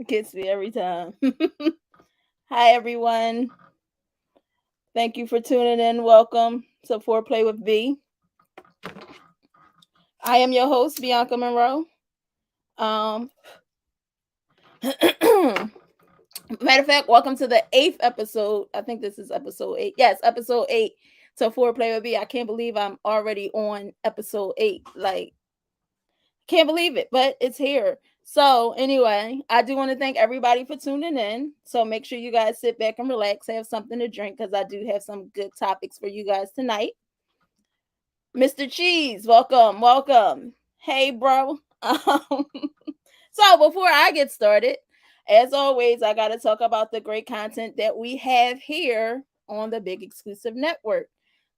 Gets me every time. Hi, everyone. Thank you for tuning in. Welcome to Foreplay with B. I am your host, Bianca Monroe. Um, Matter of fact, welcome to the 8th episode. I think this is episode 8. Yes, episode 8 to Foreplay with B. I can't believe I'm already on episode 8. Like, can't believe it, but it's here. So, anyway, I do want to thank everybody for tuning in. So, make sure you guys sit back and relax, have something to drink because I do have some good topics for you guys tonight. Mr. Cheese, welcome, welcome. Hey, bro. So, before I get started, as always, I got to talk about the great content that we have here on the Big Exclusive Network.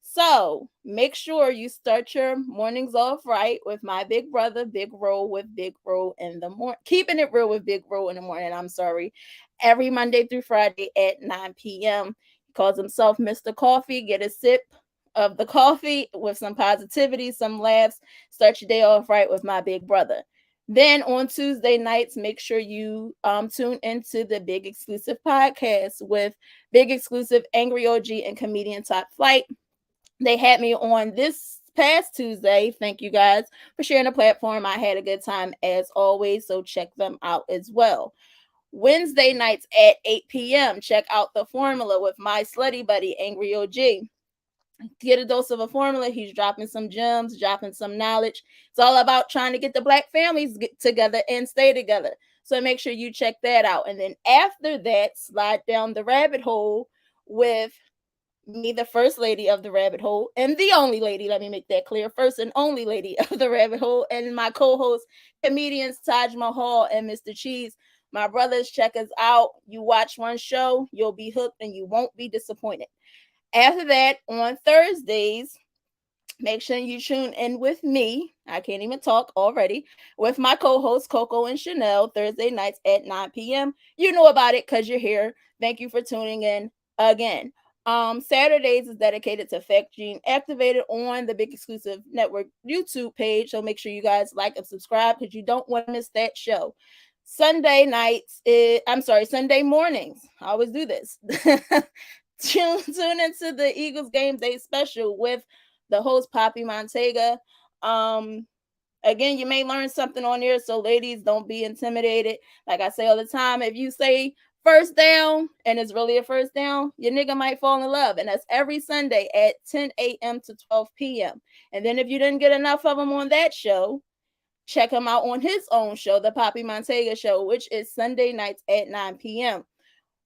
So make sure you start your mornings off right with my big brother, Big Roll with Big Roll in the morning. Keeping it real with Big Roll in the morning. I'm sorry. Every Monday through Friday at 9 p.m. He calls himself Mr. Coffee. Get a sip of the coffee with some positivity, some laughs. Start your day off right with my big brother. Then on Tuesday nights, make sure you tune into the Big Exclusive podcast with Big Exclusive, Angry OG, and comedian Top Flight. They had me on this past Tuesday. Thank you guys for sharing the platform. I had a good time as always, so check them out as well. Wednesday nights at 8 p.m. Check out The Formula with my slutty buddy, Angry OG. Get a dose of a formula. He's dropping some gems, dropping some knowledge. It's all about trying to get the black families get together and stay together. So make sure you check that out. And then after that, slide down the rabbit hole with me, the first lady of the rabbit hole, and the only lady, let me make that clear, first and only lady of the rabbit hole, and my co-host, comedians Taj Mahal and Mr. Cheese. My brothers, check us out. You watch one show, you'll be hooked and you won't be disappointed. After that, on Thursdays, make sure you tune in with me. I can't even talk already. With my co-hosts Coco and Chanel, Thursday nights at 9 p.m. You know about it because you're here. Thank you for tuning in again. Saturdays is dedicated to Fact Gene Activated on the Big Exclusive Network YouTube page. So make sure you guys like and subscribe because you don't want to miss that show. Sunday mornings. I always do this. Tune into the Eagles game day special with the host Poppy Montega. Again, you may learn something on there, so ladies, don't be intimidated. Like I say all the time, if you say first down and it's really a first down, your nigga might fall in love. And that's every Sunday at 10 a.m. to 12 p.m. And then if you didn't get enough of him on that show, check him out on his own show, the Poppy Montega Show, which is Sunday nights at 9 p.m.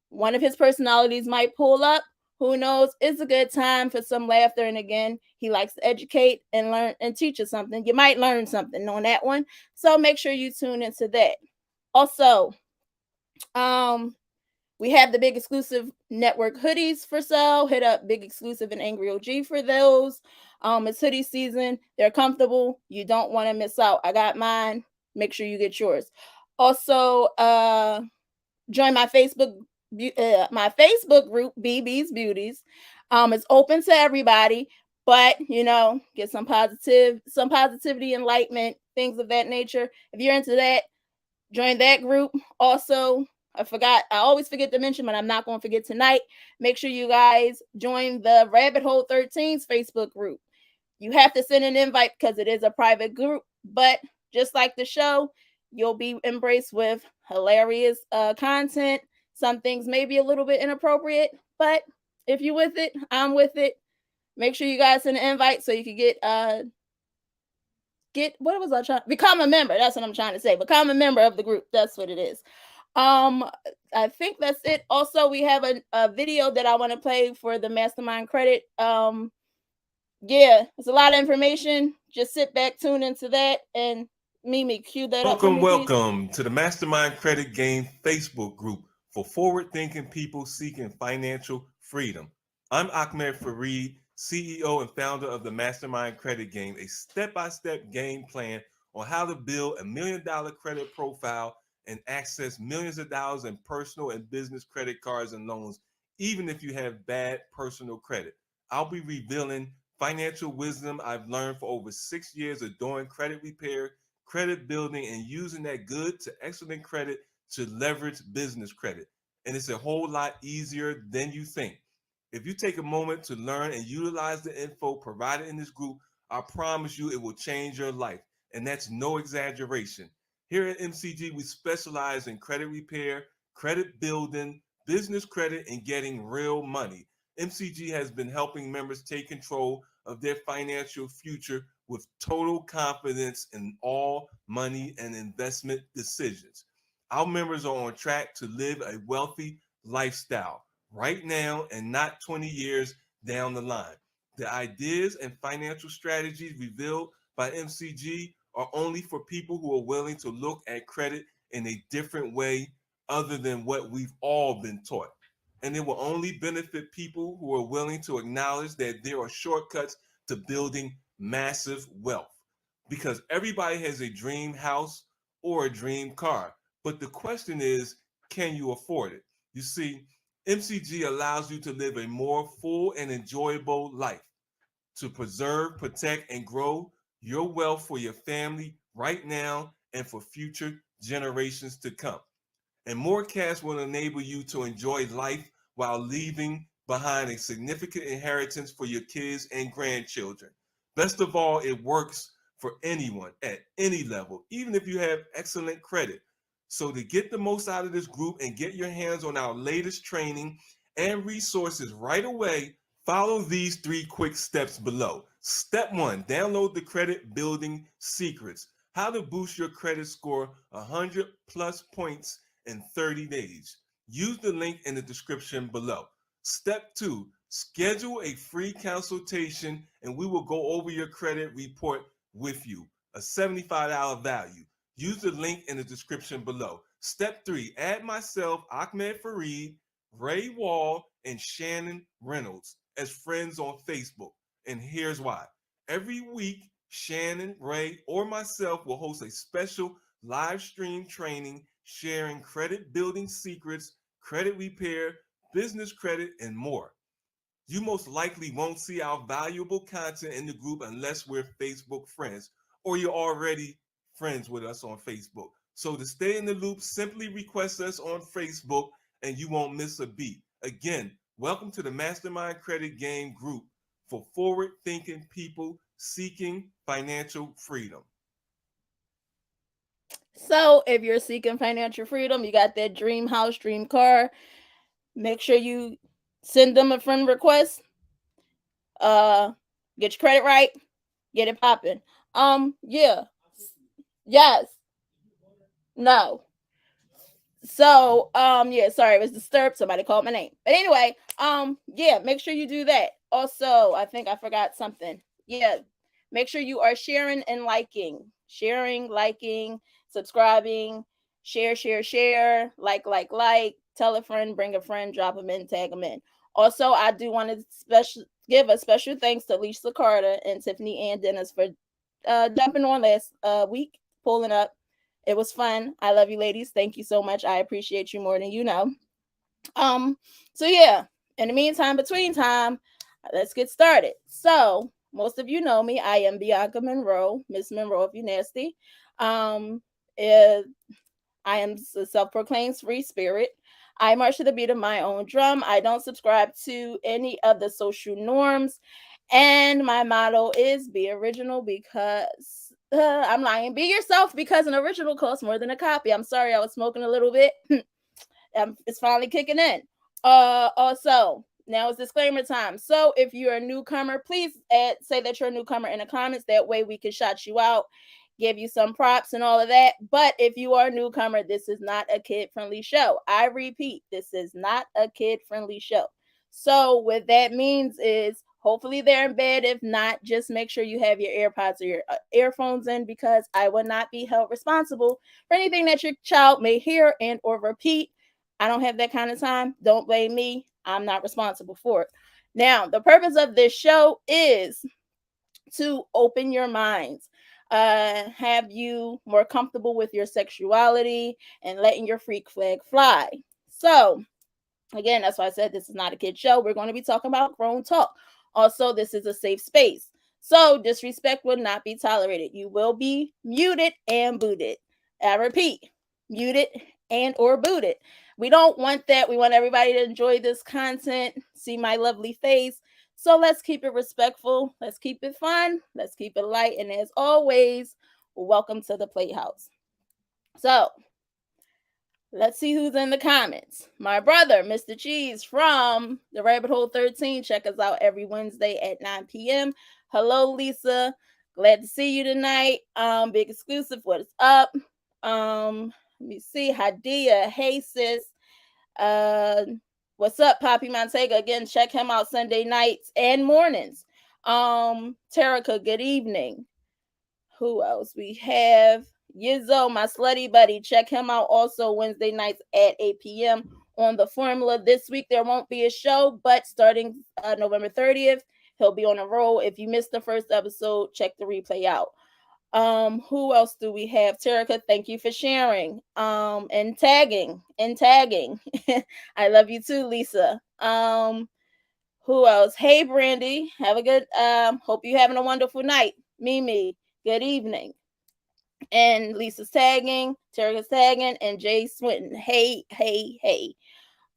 One of his personalities might pull up. Who knows? It's a good time for some laughter. And again, he likes to educate and learn and teach you something. You might learn something on that one. So make sure you tune into that. Also, we have the Big Exclusive Network hoodies for sale. Hit up Big Exclusive and Angry OG for those. It's hoodie season. They're comfortable. You don't want to miss out. I got mine. Make sure you get yours. Also, join my Facebook group, BB's Beauties. It's open to everybody, but get some positivity, enlightenment, things of that nature. If you're into that, join that group. Also, I always forget to mention, but I'm not going to forget tonight. Make sure you guys join the Rabbit Hole 13's Facebook group. You have to send an invite because it is a private group, but just like the show, you'll be embraced with hilarious content. Some things may be a little bit inappropriate, but if you're with it, I'm with it. Make sure you guys send an invite so you can what was I trying? Become a member. That's what I'm trying to say. Become a member of the group. That's what it is. I think that's it. Also, we have a video that I want to play for the Mastermind Credit. Yeah, it's a lot of information. Just sit back, tune into that, and Mimi, cue that up for me, please. Welcome to the Mastermind Credit Game Facebook group for forward-thinking people seeking financial freedom. I'm Ahmed Fareed, CEO and founder of the Mastermind Credit Game, a step-by-step game plan on how to build $1 million credit profile and access millions of dollars in personal and business credit cards and loans, even if you have bad personal credit. I'll be revealing financial wisdom I've learned for over 6 years of doing credit repair, credit building, and using that good to excellent credit to leverage business credit. And it's a whole lot easier than you think. If you take a moment to learn and utilize the info provided in this group, I promise you it will change your life. And that's no exaggeration. Here at MCG, we specialize in credit repair, credit building, business credit, and getting real money. MCG has been helping members take control of their financial future with total confidence in all money and investment decisions. Our members are on track to live a wealthy lifestyle right now and not 20 years down the line. The ideas and financial strategies revealed by MCG are only for people who are willing to look at credit in a different way other than what we've all been taught. And it will only benefit people who are willing to acknowledge that there are shortcuts to building massive wealth. Because everybody has a dream house or a dream car. But the question is, can you afford it? You see, MCG allows you to live a more full and enjoyable life, to preserve, protect, and grow your wealth for your family right now and for future generations to come. And more cash will enable you to enjoy life while leaving behind a significant inheritance for your kids and grandchildren. Best of all, it works for anyone at any level, even if you have excellent credit. So, to get the most out of this group and get your hands on our latest training and resources right away, follow these 3 quick steps below. Step 1, download the Credit Building Secrets: how to boost your credit score 100 plus points in 30 days. Use the link in the description below. Step 2, schedule a free consultation and we will go over your credit report with you, a $75 value. Use the link in the description below. Step 3, add myself, Ahmed Fareed, Ray Wall, and Shannon Reynolds as friends on Facebook. And here's why. Every week, Shannon, Ray, or myself will host a special live stream training sharing credit building secrets, credit repair, business credit, and more. You most likely won't see our valuable content in the group unless we're Facebook friends or you're already friends with us on Facebook. So to stay in the loop, simply request us on Facebook and you won't miss a beat. Again, welcome to the Mastermind Credit Game group for forward thinking people seeking financial freedom. So, if you're seeking financial freedom, you got that dream house, dream car, make sure you send them a friend request. Get your credit right, get it popping. Yeah, yes, no. So, yeah, sorry, it was disturbed. Somebody called my name. But anyway, yeah, make sure you do that. Also, I think I forgot something. Yeah, make sure you are sharing and liking. Sharing, liking, subscribing, share, like, tell a friend, bring a friend, drop them in, tag them in. Also, I do want to give a special thanks to Lisa Carter and Tiffany Ann Dennis for jumping on last week, pulling up. It was fun. I love you, ladies. Thank you so much. I appreciate you more than you know. Um, so yeah. In the meantime, between time, let's get started. So most of you know me. I am Bianca Monroe, Miss Monroe if you nasty. Um, uh, I am a self-proclaimed free spirit. I march to the beat of my own drum. I don't subscribe to any of the social norms. And my motto is be original because I'm lying. Be yourself because an original costs more than a copy. I'm sorry, I was smoking a little bit. It's finally kicking in. Also, now it's disclaimer time. So if you're a newcomer, please say that you're a newcomer in the comments. That way we can shout you out, give you some props and all of that. But if you are a newcomer, this is not a kid-friendly show. I repeat, this is not a kid-friendly show. So what that means is hopefully they're in bed. If not, just make sure you have your AirPods or your earphones in because I will not be held responsible for anything that your child may hear and or repeat. I don't have that kind of time. Don't blame me. I'm not responsible for it. Now, the purpose of this show is to open your minds, have you more comfortable with your sexuality and letting your freak flag fly. So, again, that's why I said this is not a kid show. We're going to be talking about grown talk. Also, this is a safe space. So, disrespect will not be tolerated. You will be muted and booted. I repeat, muted and or booted. We don't want that. We want everybody to enjoy this content, see my lovely face. So let's keep it respectful. Let's keep it fun. Let's keep it light. And as always, welcome to the Playhouse. So let's see who's in the comments. My brother, Mr. Cheese from the Rabbit Hole 13. Check us out every Wednesday at 9 p.m. Hello, Lisa. Glad to see you tonight. Big exclusive. What is up? Let me see. Hadia. Hey, sis. Uh, what's up, Poppy Montega? Again, check him out Sunday nights and mornings. Terica, good evening. Who else? We have Yizzo, my slutty buddy. Check him out also Wednesday nights at 8 p.m. on the formula. This week there won't be a show, but starting November 30th, he'll be on a roll. If you missed the first episode, check the replay out. Who else do we have? Terica, thank you for sharing. And tagging. I love you too, Lisa. Who else? Hey, Brandy. Have a good hope you're having a wonderful night. Mimi, good evening. And Lisa's tagging, Terica's tagging, and Jay Swinton. Hey, hey, hey.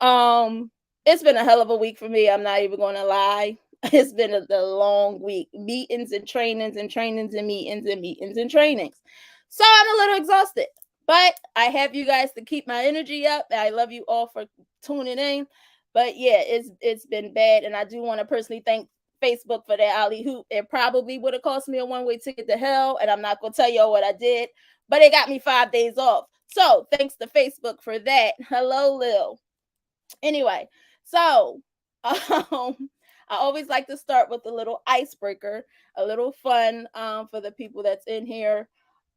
It's been a hell of a week for me. I'm not even gonna lie. It's been a long week. Meetings and trainings and trainings and meetings and meetings and trainings. So I'm a little exhausted. But I have you guys to keep my energy up. I love you all for tuning in. But yeah, it's been bad. And I do want to personally thank Facebook for that alley hoop. It probably would have cost me a one-way ticket to hell. And I'm not gonna tell y'all what I did, but it got me 5 days off. So thanks to Facebook for that. Hello, Lil. Anyway, so I always like to start with a little icebreaker, a little fun for the people that's in here.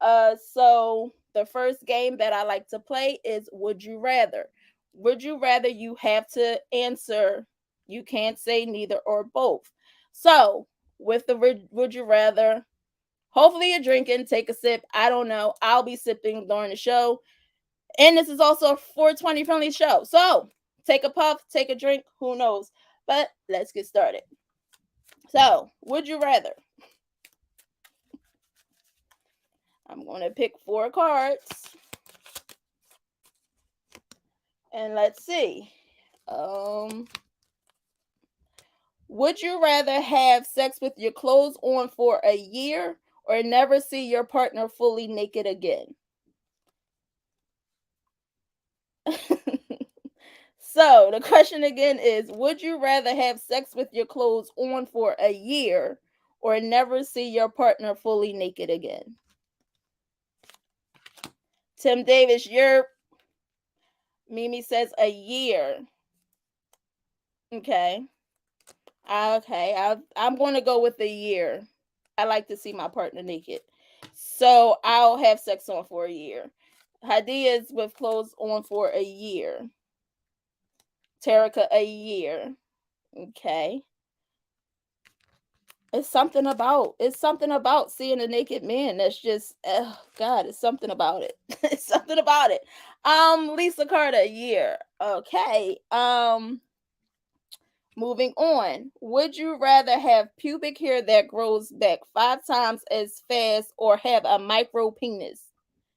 So the first game that I like to play is Would You Rather. Would you rather you have to answer, you can't say neither or both. So with the Would You Rather, hopefully you're drinking, take a sip. I don't know. I'll be sipping during the show. And this is also a 420 friendly show. So take a puff, take a drink, who knows. But let's get started. So, would you rather? I'm going to pick 4 cards. And let's see. Um, would you rather have sex with your clothes on for a year or never see your partner fully naked again? So the question again is, would you rather have sex with your clothes on for a year or never see your partner fully naked again? Tim Davis, Mimi says a year. Okay. Okay. I'm going to go with a year. I like to see my partner naked. So I'll have sex on for a year. Hadia's with clothes on for a year. Terica, a year. Okay. It's something about seeing a naked man that's just, oh God, it's something about it. It's something about it. Lisa Carter, year. Okay. Moving on. Would you rather have pubic hair that grows back 5 times as fast or have a micro penis?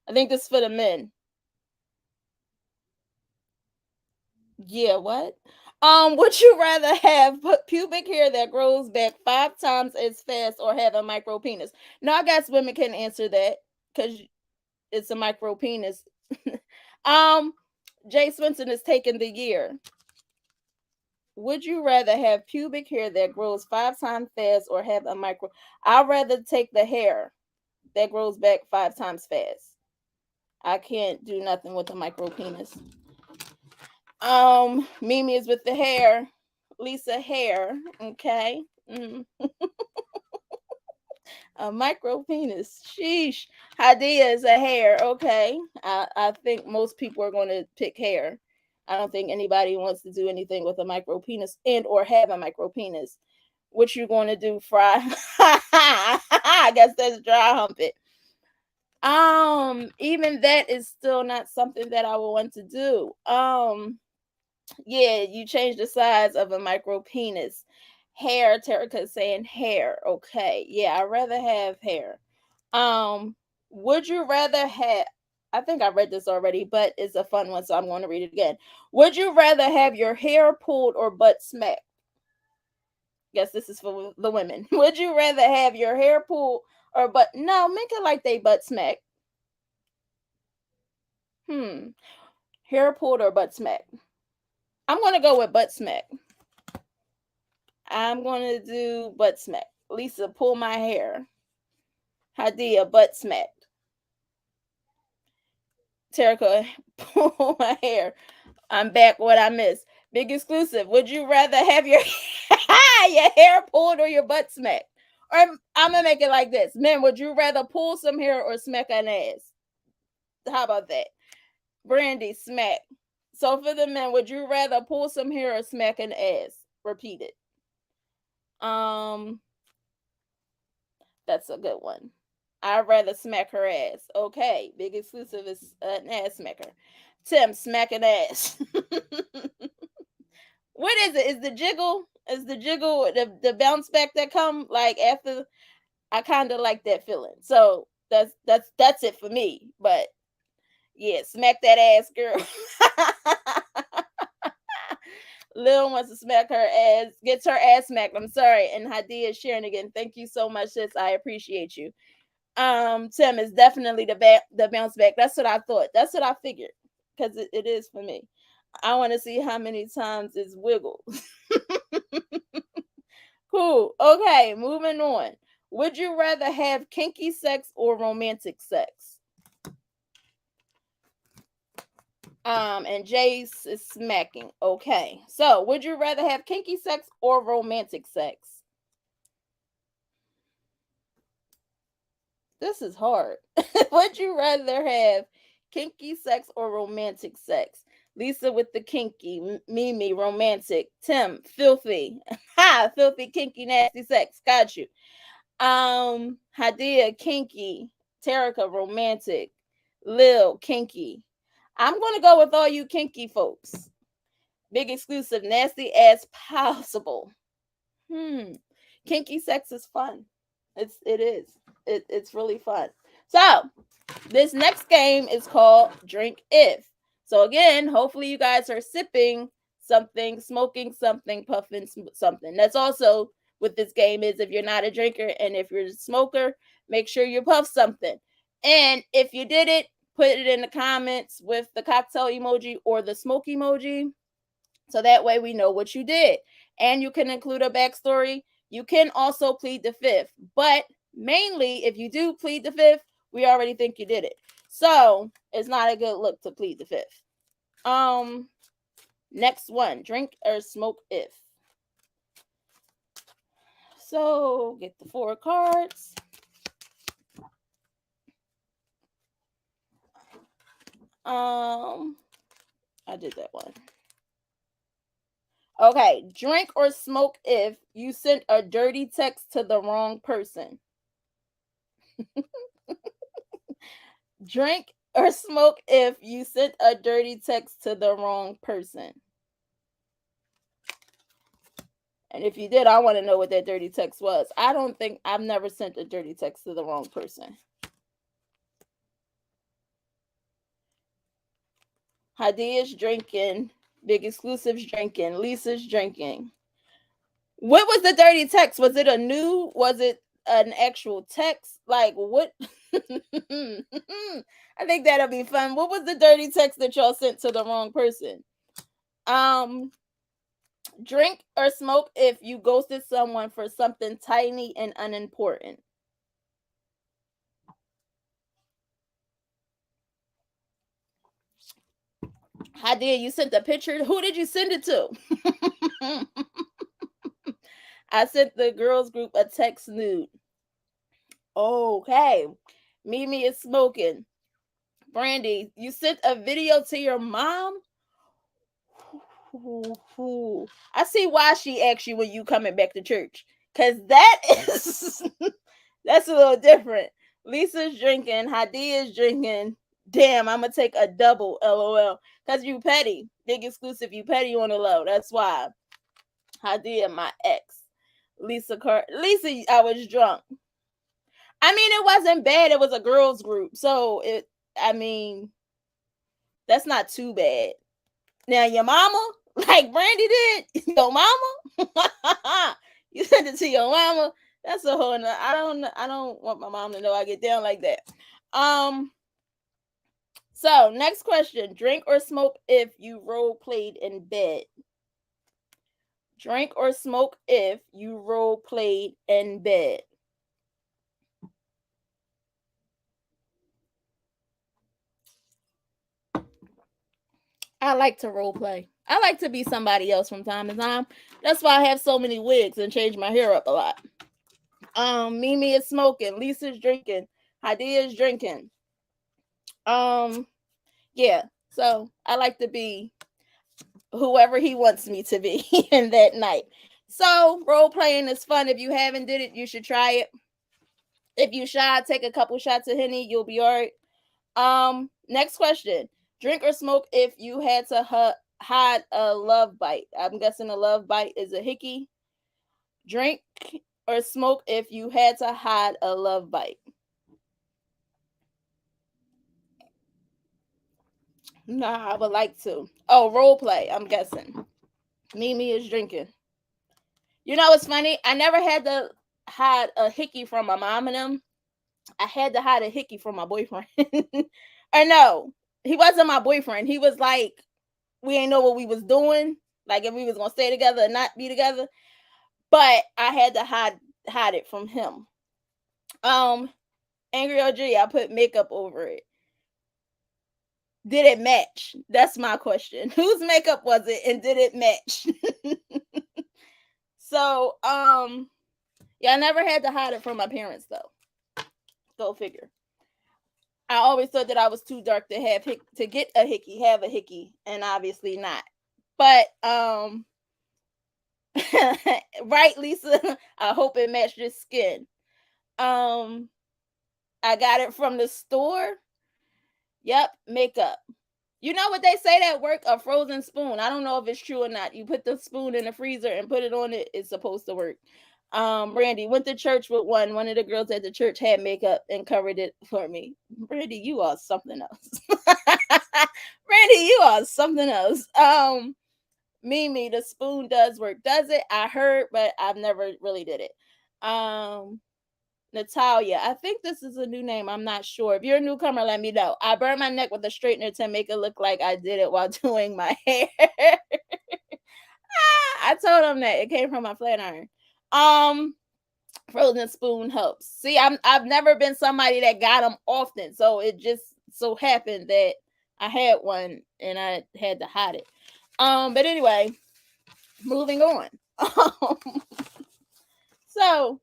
I think this is for the men. Yeah, what? Would you rather have pubic hair that grows back 5 times as fast or have a micro penis? Now, I guess women can answer that because it's a micro penis. um, Jay Swinson is taking the year. Would you rather have pubic hair that grows 5 times fast or have a micro? I'd rather take the hair that grows back 5 times fast. I can't do nothing with a micro penis. Mimi is with the hair. Lisa hair. Okay. A micro penis. Sheesh. Hadia is a hair. Okay. I think most people are going to pick hair. I don't think anybody wants to do anything with a micro penis and or have a micro penis. What you going to do? Fry? I guess that's dry hump it. Even that is still not something that I would want to do. Yeah, you change the size of a micro penis. Hair, Terica saying hair. Okay. Yeah, I'd rather have hair. Um, would you rather have I think I read this already, but it's a fun one, so I'm going to read it again. Would you rather have your hair pulled or butt smacked? Guess this is for the women. Would you rather have your hair pulled or butt? No, men can like they butt smack. Hmm. Hair pulled or butt smack? I'm going to go with butt smack. I'm going to do butt smack. Lisa, pull my hair. Hadia, butt smack. Terica, pull my hair. I'm back. What I missed? Big exclusive. Would you rather have your your hair pulled or your butt smacked? Or I'm gonna make it like this. Men, would you rather pull some hair or smack an ass? How about that? Brandy, smack. So for the men, would you rather pull some hair or smack an ass? Repeat it. Um, that's a good one. I'd rather smack her ass. Okay, big exclusive is an ass smacker. Tim, smack an ass. What is it? Is the jiggle? Is the jiggle the bounce back that come like after? I kind of like that feeling. So that's it for me. But yeah, smack that ass, girl. Lil wants to smack her ass, gets her ass smacked. I'm sorry. And Hadia is sharing again. Thank you so much, sis. I appreciate you. Tim is definitely the bounce back. That's what I thought. That's what I figured. Because it is for me. I want to see how many times it's wiggled. Cool. Okay, moving on. Would you rather have kinky sex or romantic sex? And Jace is smacking. Okay. So, would you rather have kinky sex or romantic sex? This is hard. Would you rather have kinky sex or romantic sex? Lisa with the kinky, Mimi romantic, Tim filthy, ha filthy kinky nasty sex. Got you. Hadia kinky, Terica romantic, Lil kinky. I'm gonna go with all you kinky folks. Big exclusive, nasty as possible. Kinky sex is fun. It is. It's really fun. So this next game is called Drink If. So again, hopefully you guys are sipping something, smoking something, puffing something. That's also what this game is. If you're not a drinker and if you're a smoker, make sure you puff something. And if you did it, put it in the comments with the cocktail emoji or the smoke emoji. So that way we know what you did. And you can include a backstory. You can also plead the fifth. But mainly, if you do plead the fifth, we already think you did it. So it's not a good look to plead the fifth. Next one, drink or smoke if. So get the 4 cards. I did that one. Okay, drink or smoke if you sent a dirty text to the wrong person. Drink or smoke if you sent a dirty text to the wrong person. And if you did, I want to know what that dirty text was. I've never sent a dirty text to the wrong person. Hadia's drinking. Big Exclusive's drinking. Lisa's drinking. What was the dirty text? Was it was it an actual text? Like what? I think that'll be fun. What was the dirty text that y'all sent to the wrong person? Drink or smoke if you ghosted someone for something tiny and unimportant. Hadia, you sent the picture. Who did you send it to? I sent the girls group a text nude. Okay. Mimi is smoking. Brandy, you sent a video to your mom? I see why she asked you when you coming back to church. Cause that is that's a little different. Lisa's drinking, Hadia's drinking. Damn, I'm gonna take a double LOL. Cause you petty. Big exclusive, you petty on the low. That's why. Hadia, my ex. Lisa, I was drunk. I mean, it wasn't bad. It was a girls group, so I mean, that's not too bad. Now your mama, like Brandy did, your mama, you sent it to your mama. That's a whole. I don't want my mom to know I get down like that. Um. So next question: drink or smoke if you role played in bed? Drink or smoke if you role played in bed? I like to role play. I like to be somebody else from time to time. That's why I have so many wigs and change my hair up a lot. Mimi is smoking. Lisa's drinking. Hadia is drinking. Um, yeah. So I like to be whoever he wants me to be in that night. So role playing is fun. If you haven't did it, you should try it. If you shy, take a couple shots of Henny. You'll be all right. Next question: drink or smoke if you had to hide a love bite? I'm guessing a love bite is a hickey. Drink or smoke if you had to hide a love bite? Nah, I would like to. Oh, role play. I'm guessing. Mimi is drinking. You know what's funny? I never had to hide a hickey from my mom and them. I had to hide a hickey from my boyfriend. Or no, he wasn't my boyfriend. He was like, we ain't know what we was doing. Like if we was gonna stay together or not be together. But I had to hide it from him. Um, Angry OG, I put makeup over it. Did it match? That's my question. Whose makeup was it and did it match? So, yeah, I never had to hide it from my parents though. Go figure. I always thought that I was too dark to to get a hickey, have a hickey, and obviously not. But right, Lisa. I hope it matched your skin. Um, I got it from the store. Yep, makeup. You know what they say that work? A frozen spoon. I don't know if it's true or not. You put the spoon in the freezer and put it on it. It's supposed to work. Randy went to church with one. One of the girls at the church had makeup and covered it for me. Randy, you are something else. Randy, you are something else. Mimi, the spoon does work. Does it? I heard, but I've never really did it. Um, Natalia. I think this is a new name. I'm not sure. If you're a newcomer, let me know. I burned my neck with a straightener to make it look like I did it while doing my hair. I told him that it came from my flat iron. Um, Frozen spoon helps. See, I've never been somebody that got them often, so it just so happened that I had one and I had to hide it. But anyway, moving on. So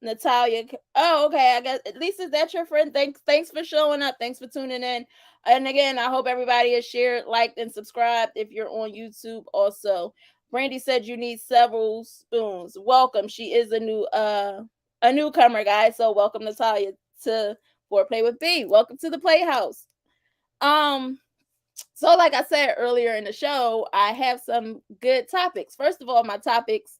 Natalia. Oh, okay. I guess at least is that your friend? Thanks for showing up. Thanks for tuning in. And again, I hope everybody has shared, liked, and subscribed if you're on YouTube also. Brandy said you need several spoons. Welcome. She is a newcomer, guys. So welcome Natalia to Foreplay with B. Welcome to the Playhouse. Um, so like I said earlier in the show, I have some good topics. First of all, my topics,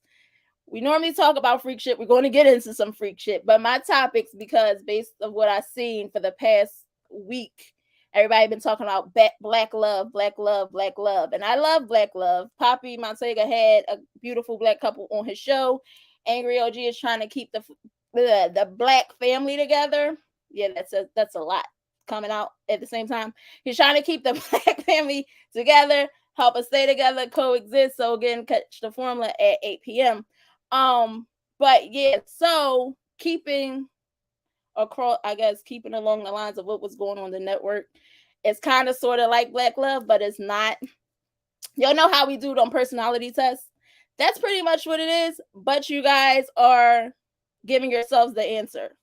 we normally talk about freak shit. We're going to get into some freak shit, but my topics, because based on what I've seen for the past week, everybody been talking about black love, black love, black love, and I love black love. Poppy Montega had a beautiful black couple on his show. Angry OG is trying to keep the black family together. Yeah, that's a lot coming out at the same time. He's trying to keep the black family together, help us stay together, coexist. So again, catch the formula at 8 p.m. But yeah, so keeping across, I guess, keeping along the lines of what was going on the network, it's kind of sort of like black love, but it's not. Y'all know how we do it on personality tests. That's pretty much what it is, but you guys are giving yourselves the answer,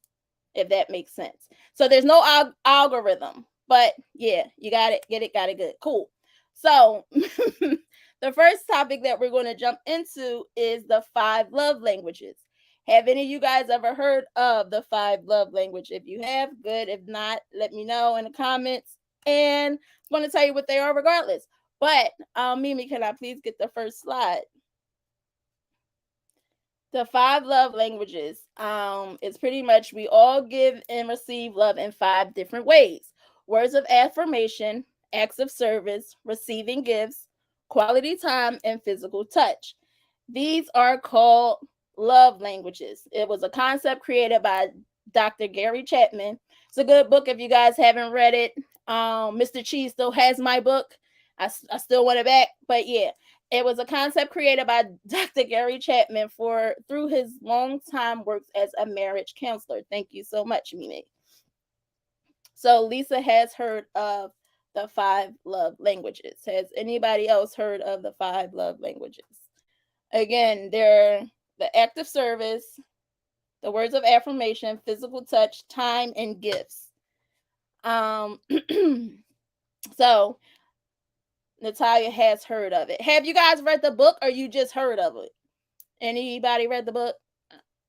if that makes sense. So there's no algorithm, but yeah, you got it, get it, got it, good, cool. So the first topic that we're going to jump into is the 5 love languages. Have any of you guys ever heard of the 5 love language? If you have, good. If not, let me know in the comments, and I'm going to tell you what they are regardless. But Mimi, can I please get the first slide? The five love languages. It's pretty much we all give and receive love in five different ways: words of affirmation, acts of service, receiving gifts, quality time, and physical touch. These are called love languages. It was a concept created by Dr. Gary Chapman. It's a good book if you guys haven't read it. Mr. Cheese still has my book. I still want it back, but yeah, it was a concept created by Dr. Gary Chapman for through his long time works as a marriage counselor. Thank you so much, Mimi. So Lisa has heard of the five love languages. Has anybody else heard of the five love languages? Again, they're the act of service, the words of affirmation, physical touch, time, and gifts. Um, so Natalia has heard of it. Have you guys read the book or you just heard of it? Anybody read the book?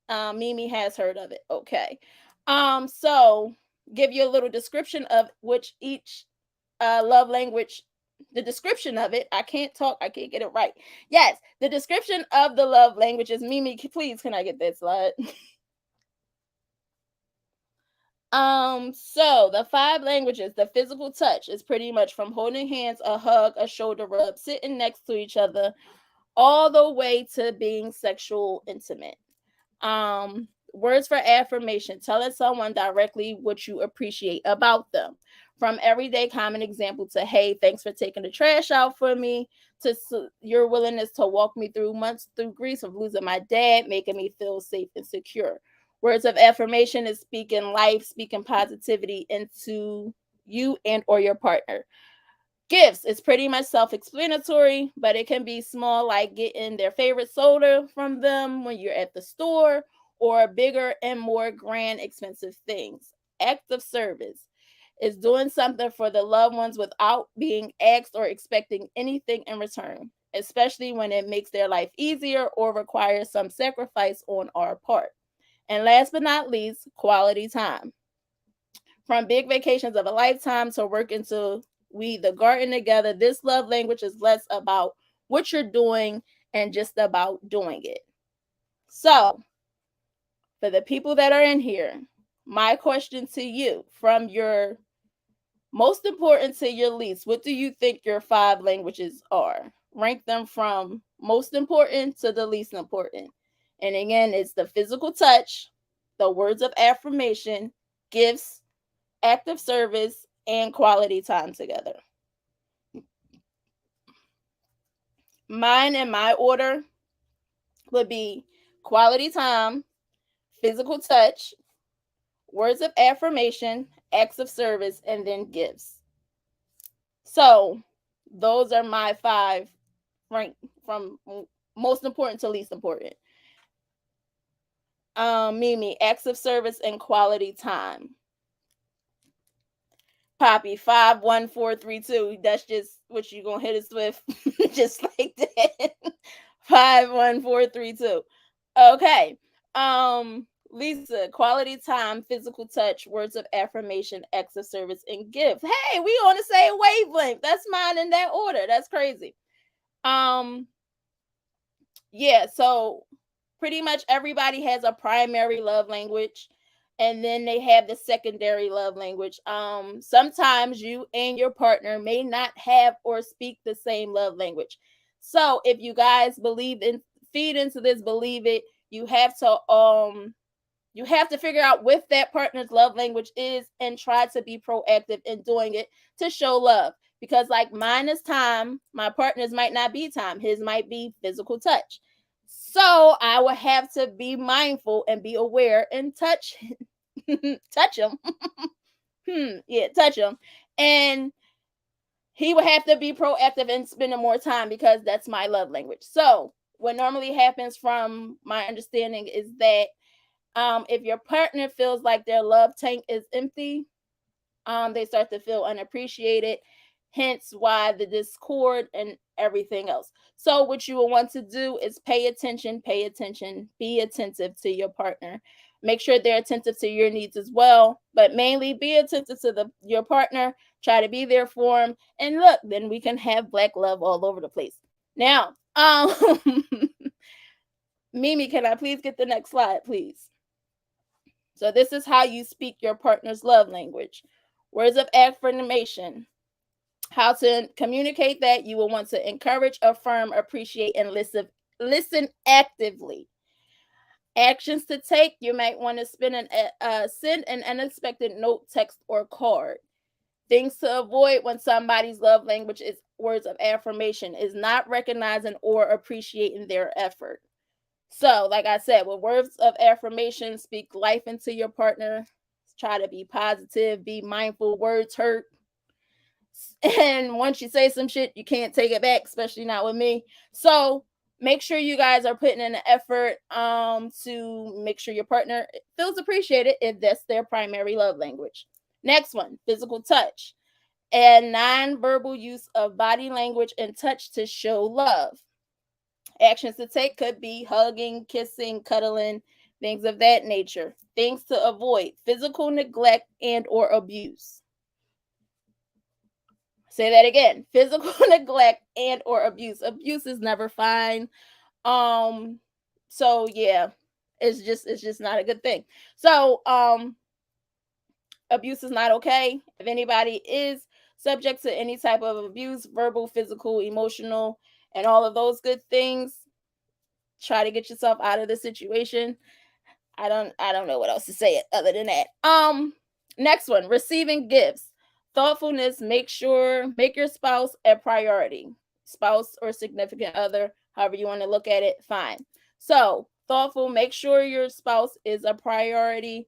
Mimi has heard of it. Okay. So give you a little description of which each love language, the description of it. I can't talk, I can't get it right. Yes, the description of the love languages. Mimi, please, can I get that slide? So the five languages, the physical touch is pretty much from holding hands, a hug, a shoulder rub, sitting next to each other, all the way to being sexual intimate. Words for affirmation, telling someone directly what you appreciate about them. From everyday common example to, hey, thanks for taking the trash out for me, to your willingness to walk me through months through grief of losing my dad, making me feel safe and secure. Words of affirmation is speaking life, speaking positivity into you and or your partner. Gifts, it's pretty much self-explanatory, but it can be small, like getting their favorite soda from them when you're at the store, or bigger and more grand expensive things. Act of service is doing something for the loved ones without being asked or expecting anything in return, especially when it makes their life easier or requires some sacrifice on our part. And last but not least, quality time. From big vacations of a lifetime to working to weed the garden together, this love language is less about what you're doing and just about doing it. So, for the people that are in here, my question to you, from your most important to your least, what do you think your five languages are? Rank them from most important to the least important. And again, it's the physical touch, the words of affirmation, gifts, active service, and quality time together. Mine in my order would be quality time, physical touch, words of affirmation, acts of service, and then gifts. So those are my five, rank from most important to least important. Mimi, acts of service and quality time. Poppy, 51432. That's just what you gonna hit us with, just like that. 51432. Okay. Lisa, quality time, physical touch, words of affirmation, acts of service, and gifts. Hey, we on the same wavelength. That's mine in that order. That's crazy. Um, yeah, so pretty much everybody has a primary love language, and then they have the secondary love language. Sometimes you and your partner may not have or speak the same love language. So if you guys believe in, feed into this, believe it, you have to figure out what that partner's love language is and try to be proactive in doing it to show love. Because, like, mine is time, my partner's might not be time, his might be physical touch. So I will have to be mindful and be aware and touch touch him. Yeah, touch him. And he would have to be proactive and spending more time because that's my love language. So what normally happens, from my understanding, is that if your partner feels like their love tank is empty, they start to feel unappreciated, hence why the discord and everything else. So what you will want to do is pay attention, be attentive to your partner. Make sure they're attentive to your needs as well, but mainly be attentive to your partner. Try to be there for them, and look, then we can have black love all over the place. Now, Mimi, can I please get the next slide, please? So this is how you speak your partner's love language. Words of affirmation. How to communicate that you will want to encourage, affirm, appreciate, and listen actively. Actions to take: you might want to send an unexpected note, text, or card. Things to avoid: when somebody's love language is words of affirmation, is not recognizing or appreciating their effort. So, like I said, with words of affirmation, speak life into your partner. Try to be positive, be mindful. Words hurt. And once you say some shit, you can't take it back, especially not with me. So, make sure you guys are putting in the effort to make sure your partner feels appreciated if that's their primary love language. Next one, physical touch and non-verbal use of body language and touch to show love. Actions to take could be hugging, kissing, cuddling, things of that nature. Things to avoid: physical neglect and or abuse. Say that again: physical neglect and or abuse. Abuse is never fine. Um, so yeah, it's just not a good thing. So abuse is not okay. If anybody is subject to any type of abuse, verbal, physical, emotional, and all of those good things, try to get yourself out of the situation. I don't know what else to say other than that. Next one, receiving gifts. Thoughtfulness: make your spouse a priority. Spouse or significant other, however you want to look at it, fine. So, thoughtful: make sure your spouse is a priority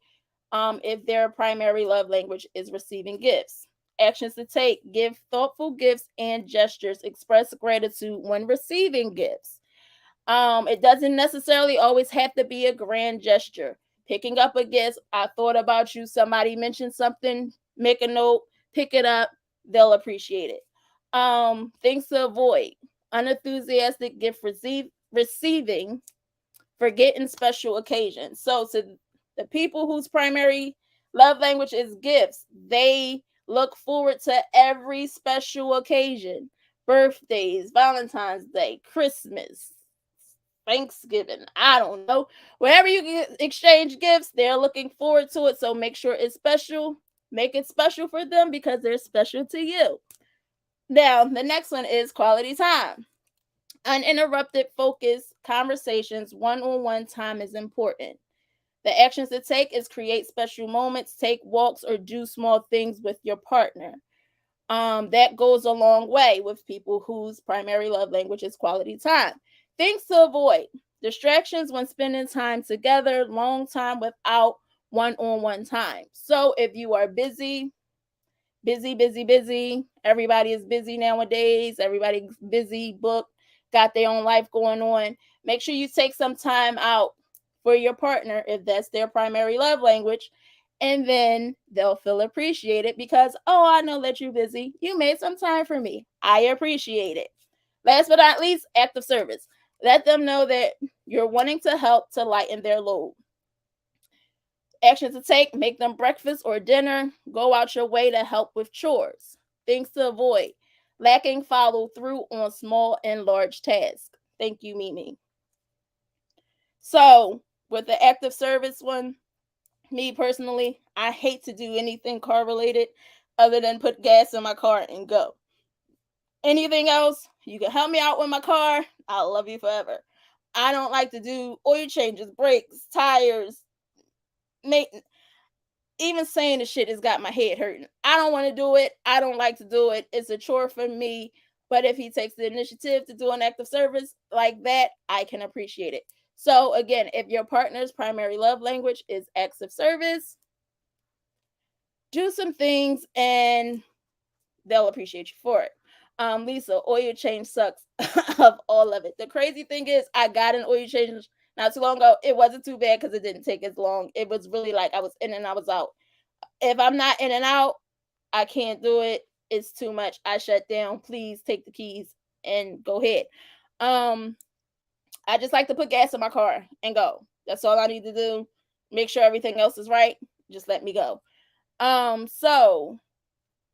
if their primary love language is receiving gifts. Actions to take: give thoughtful gifts and gestures. Express gratitude when receiving gifts. It doesn't necessarily always have to be a grand gesture. Picking up a gift: I thought about you, somebody mentioned something, make a note, pick it up, they'll appreciate it. Things to avoid: unenthusiastic gift receiving, forgetting special occasions. So to the people whose primary love language is gifts, they look forward to every special occasion: birthdays, Valentine's Day, Christmas, Thanksgiving. I don't know. Wherever you can exchange gifts, they're looking forward to it. So make sure it's special. Make it special for them because they're special to you. Now, the next one is quality time. Uninterrupted, focused conversations, one on one time is important. The actions to take is create special moments, take walks, or do small things with your partner. That goes a long way with people whose primary love language is quality time. Things to avoid: distractions when spending time together, long time without one on one time. So if you are busy, everybody is busy nowadays, everybody's busy, booked, got their own life going on, make sure you take some time out for your partner if that's their primary love language, and then they'll feel appreciated because, oh, I know that you're busy, you made some time for me, I appreciate it. Last but not least, act of service: let them know that you're wanting to help to lighten their load. Actions to take: make them breakfast or dinner, go out your way to help with chores. Things to avoid: lacking follow through on small and large tasks. Thank you, Mimi. So, with the active service one, me personally, I hate to do anything car related other than put gas in my car and go. Anything else, you can help me out with my car, I'll love you forever. I don't like to do oil changes, brakes, tires, maintenance. Even saying the shit has got my head hurting. I don't want to do it. I don't like to do it. It's a chore for me. But if he takes the initiative to do an act of service like that, I can appreciate it. So again, if your partner's primary love language is acts of service, do some things and they'll appreciate you for it. Lisa, oil change sucks of all of it. The crazy thing is, I got an oil change not too long ago. It wasn't too bad because it didn't take as long. It was really like I was in and I was out. If I'm not in and out, I can't do it. It's too much. I shut down. Please take the keys and go ahead. Um, I just like to put gas in my car and go. That's all I need to do. Make sure everything else is right. Just let me go. So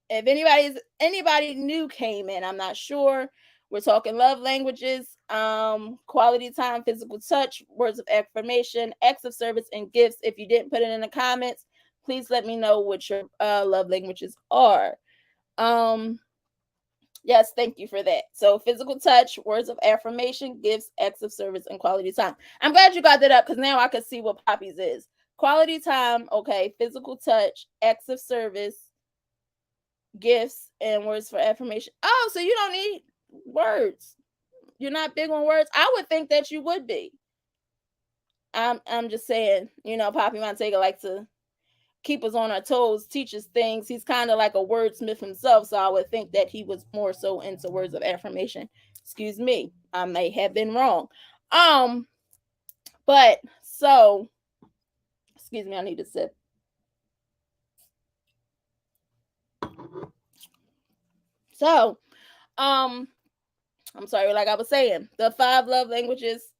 if anybody new came in, I'm not sure. We're talking love languages, quality time, physical touch, words of affirmation, acts of service, and gifts. If you didn't put it in the comments, please let me know what your love languages are. Um, yes, thank you for that. So, physical touch, words of affirmation, gifts, acts of service, and quality time. I'm glad you got that up because now I can see what Poppy's is. Quality time, okay, physical touch, acts of service, gifts, and words for affirmation. Oh, so you don't need words. You're not big on words. I would think that you would be. I'm just saying, Poppy Montega likes to keep us on our toes, teach us things. He's kind of like a wordsmith himself, so I would think that he was more so into words of affirmation. Excuse me, I may have been wrong. Um, but so excuse me, I need to sip. So, um, I'm sorry, like I was saying, the 5 love languages.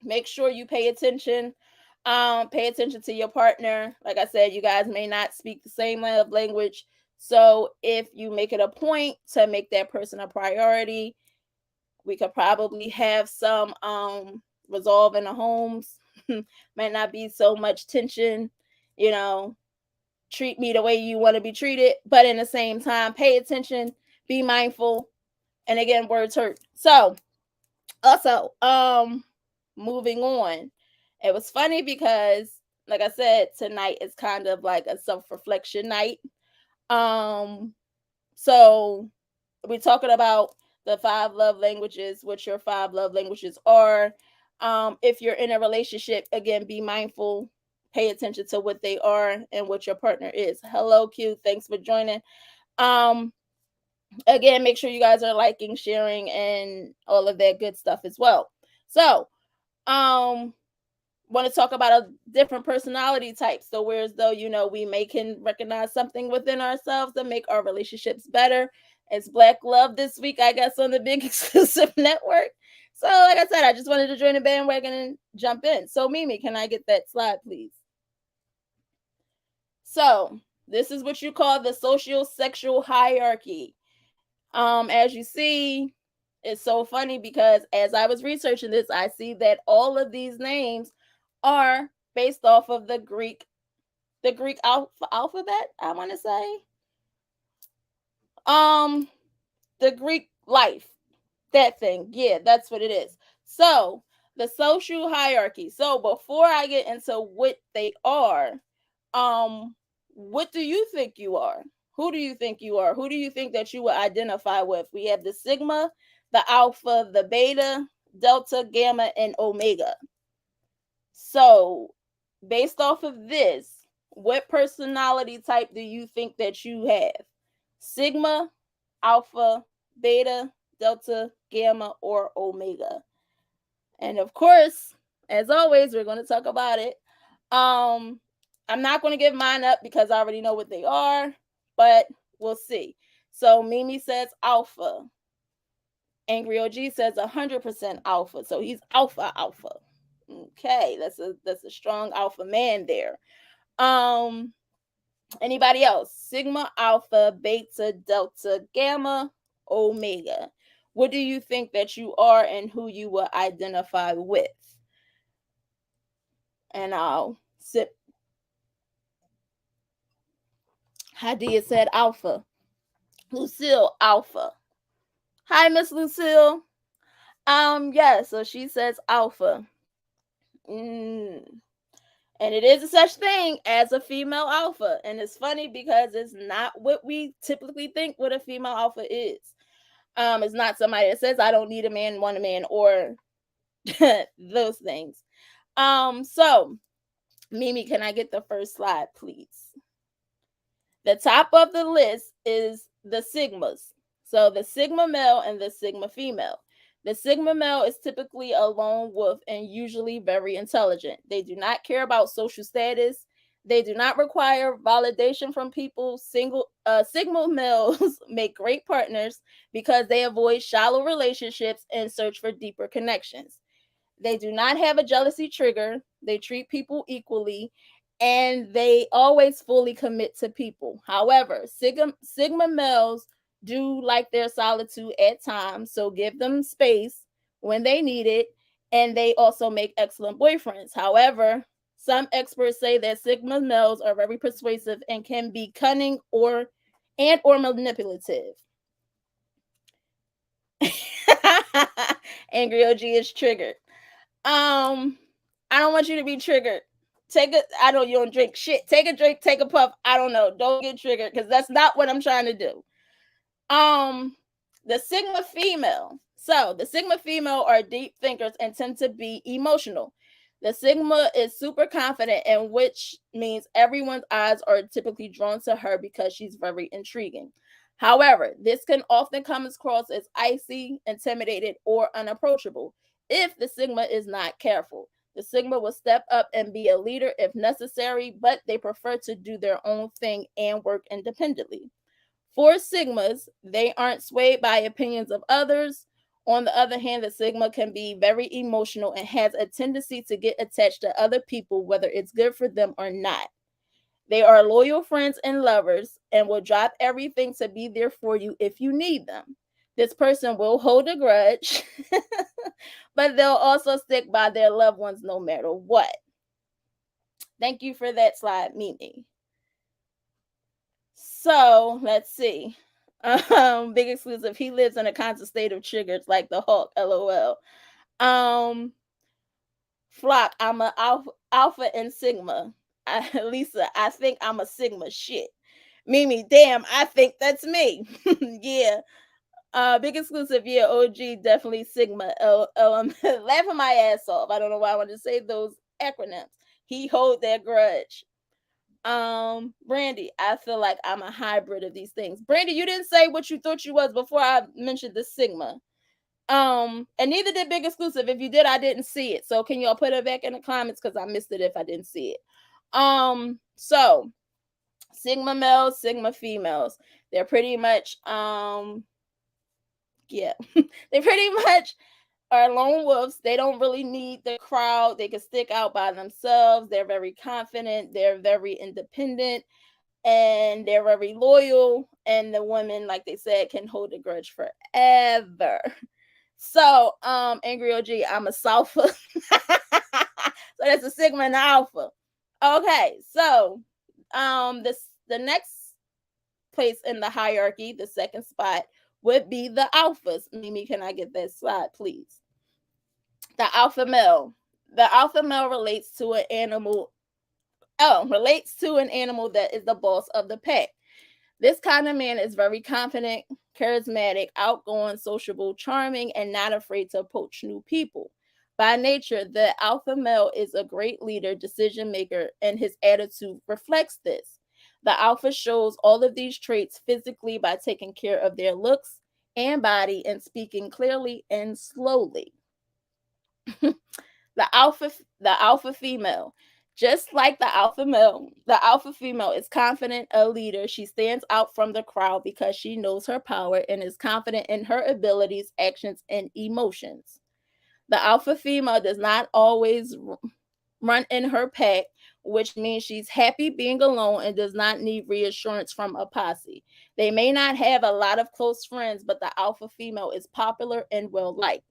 Make sure you pay attention. Pay attention to your partner. Like I said, you guys may not speak the same love language. So if you make it a point to make that person a priority, we could probably have some resolve in the homes. Might not be so much tension, you know, treat me the way you want to be treated, but in the same time, pay attention, be mindful, and again, words hurt. So also, moving on. It was funny because, like I said, tonight is kind of like a self-reflection night. Um, so we're talking about the 5 love languages, what your 5 love languages are. If you're in a relationship, again, be mindful, pay attention to what they are and what your partner is. Hello, Q. Thanks for joining. Um, Again, make sure you guys are liking, sharing, and all of that good stuff as well. So, um, want to talk about a different personality type. So, whereas though we may can recognize something within ourselves that make our relationships better. It's Black Love this week, I guess, on the Big Exclusive Network. So, like I said, I just wanted to join the bandwagon and jump in. So, Mimi, can I get that slide, please? So, this is what you call the social sexual hierarchy. As you see, it's so funny because as I was researching this, I see that all of these names are based off of the Greek alphabet, I want to say. Um, the Greek life, that thing. Yeah, that's what it is. So, the social hierarchy. So, before I get into what they are, um, what do you think you are? Who do you think you are? Who do you think that you will identify with? We have the sigma, the alpha, the beta, delta, gamma, and omega. So, based off of this, what personality type do you think that you have? Sigma, alpha, beta, delta, gamma, or omega? And of course, as always, we're going to talk about it. Um, I'm not going to give mine up because I already know what they are, but we'll see. So Mimi says alpha. Angry OG says 100% alpha. So he's alpha alpha. Okay, that's a strong alpha man there. Um, Anybody else? Sigma, alpha, beta, delta, gamma, omega. What do you think that you are and who you will identify with? And I'll sip. Hadia said alpha. Lucille, alpha. Hi, Miss Lucille. Yeah, so she says alpha. Mm. And it is a such thing as a female alpha. And it's funny because it's not what we typically think what a female alpha is. It's not somebody that says I don't need a man, want a man, or those things. So Mimi, can I get the first slide, please? The top of the list is the sigmas. So the sigma male and the sigma female. The sigma male is typically a lone wolf and usually very intelligent. They do not care about social status. They do not require validation from people. Sigma males make great partners because they avoid shallow relationships and search for deeper connections. They do not have a jealousy trigger. They treat people equally and they always fully commit to people. However, Sigma males do like their solitude at times, so give them space when they need it, and they also make excellent boyfriends. However, some experts say that Sigma males are very persuasive and can be cunning or manipulative. Angry OG is triggered. Um, I don't want you to be triggered. I know you don't drink shit. Take a drink, take a puff. I don't know. Don't get triggered because that's not what I'm trying to do. Um, the Sigma female. So the Sigma female are deep thinkers and tend to be emotional. The Sigma is super confident, and which means everyone's eyes are typically drawn to her because she's very intriguing. However, this can often come across as icy, intimidated, or unapproachable if the Sigma is not careful. The Sigma will step up and be a leader if necessary, but they prefer to do their own thing and work independently. For Sigmas, they aren't swayed by opinions of others. On the other hand, the Sigma can be very emotional and has a tendency to get attached to other people, whether it's good for them or not. They are loyal friends and lovers and will drop everything to be there for you if you need them. This person will hold a grudge, but they'll also stick by their loved ones no matter what. Thank you for that slide, Mimi. So let's see. Big exclusive. He lives in a constant state of triggers like the Hulk. LOL. Um, Flock. I'm a alpha and Sigma. Lisa. I think I'm a Sigma. Shit. Mimi. Damn. I think that's me. Yeah. Big exclusive. Yeah. OG. Definitely Sigma. Laughing my ass off. I don't know why I wanted to say those acronyms. He hold that grudge. Brandy, I feel like I'm a hybrid of these things. Brandy, you didn't say what you thought you was before I mentioned the Sigma. And neither did Big Exclusive. If you did, I didn't see it. So can y'all put it back in the comments because I missed it if I didn't see it. So Sigma males, Sigma females. They're pretty much yeah. They pretty much are lone wolves. They don't really need the crowd. They can stick out by themselves. They're very confident. They're very independent and they're very loyal. And the women, like they said, can hold a grudge forever. So, Angry OG, I'm a Salpha. So that's a Sigma and Alpha. Okay, so the next place in the hierarchy, the second spot, would be the alphas. Mimi, can I get that slide, please? The alpha male. The alpha male relates to an animal. Oh, relates to an animal that is the boss of the pack. This kind of man is very confident, charismatic, outgoing, sociable, charming, and not afraid to approach new people. By nature, the alpha male is a great leader, decision maker, and his attitude reflects this. The alpha shows all of these traits physically by taking care of their looks and body and speaking clearly and slowly. the alpha the alpha female, just like the alpha male, the alpha female is confident, a leader. She stands out from the crowd because she knows her power and is confident in her abilities, actions, and emotions. The alpha female does not always run in her pack, which means she's happy being alone and does not need reassurance from a posse. They may not have a lot of close friends, but the alpha female is popular and well liked.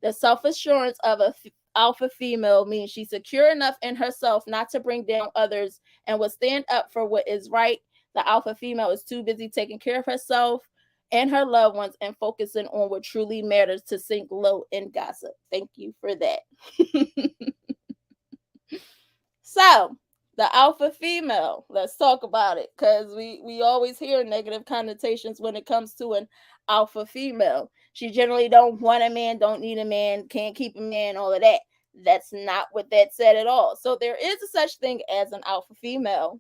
The self assurance of a alpha female means she's secure enough in herself not to bring down others and will stand up for what is right. The alpha female is too busy taking care of herself and her loved ones and focusing on what truly matters to sink low in gossip. Thank you for that. So, the alpha female, let's talk about it because we always hear negative connotations when it comes to an alpha female. She generally don't want a man, don't need a man, can't keep a man, all of that. That's not what that said at all. So there is a such thing as an alpha female,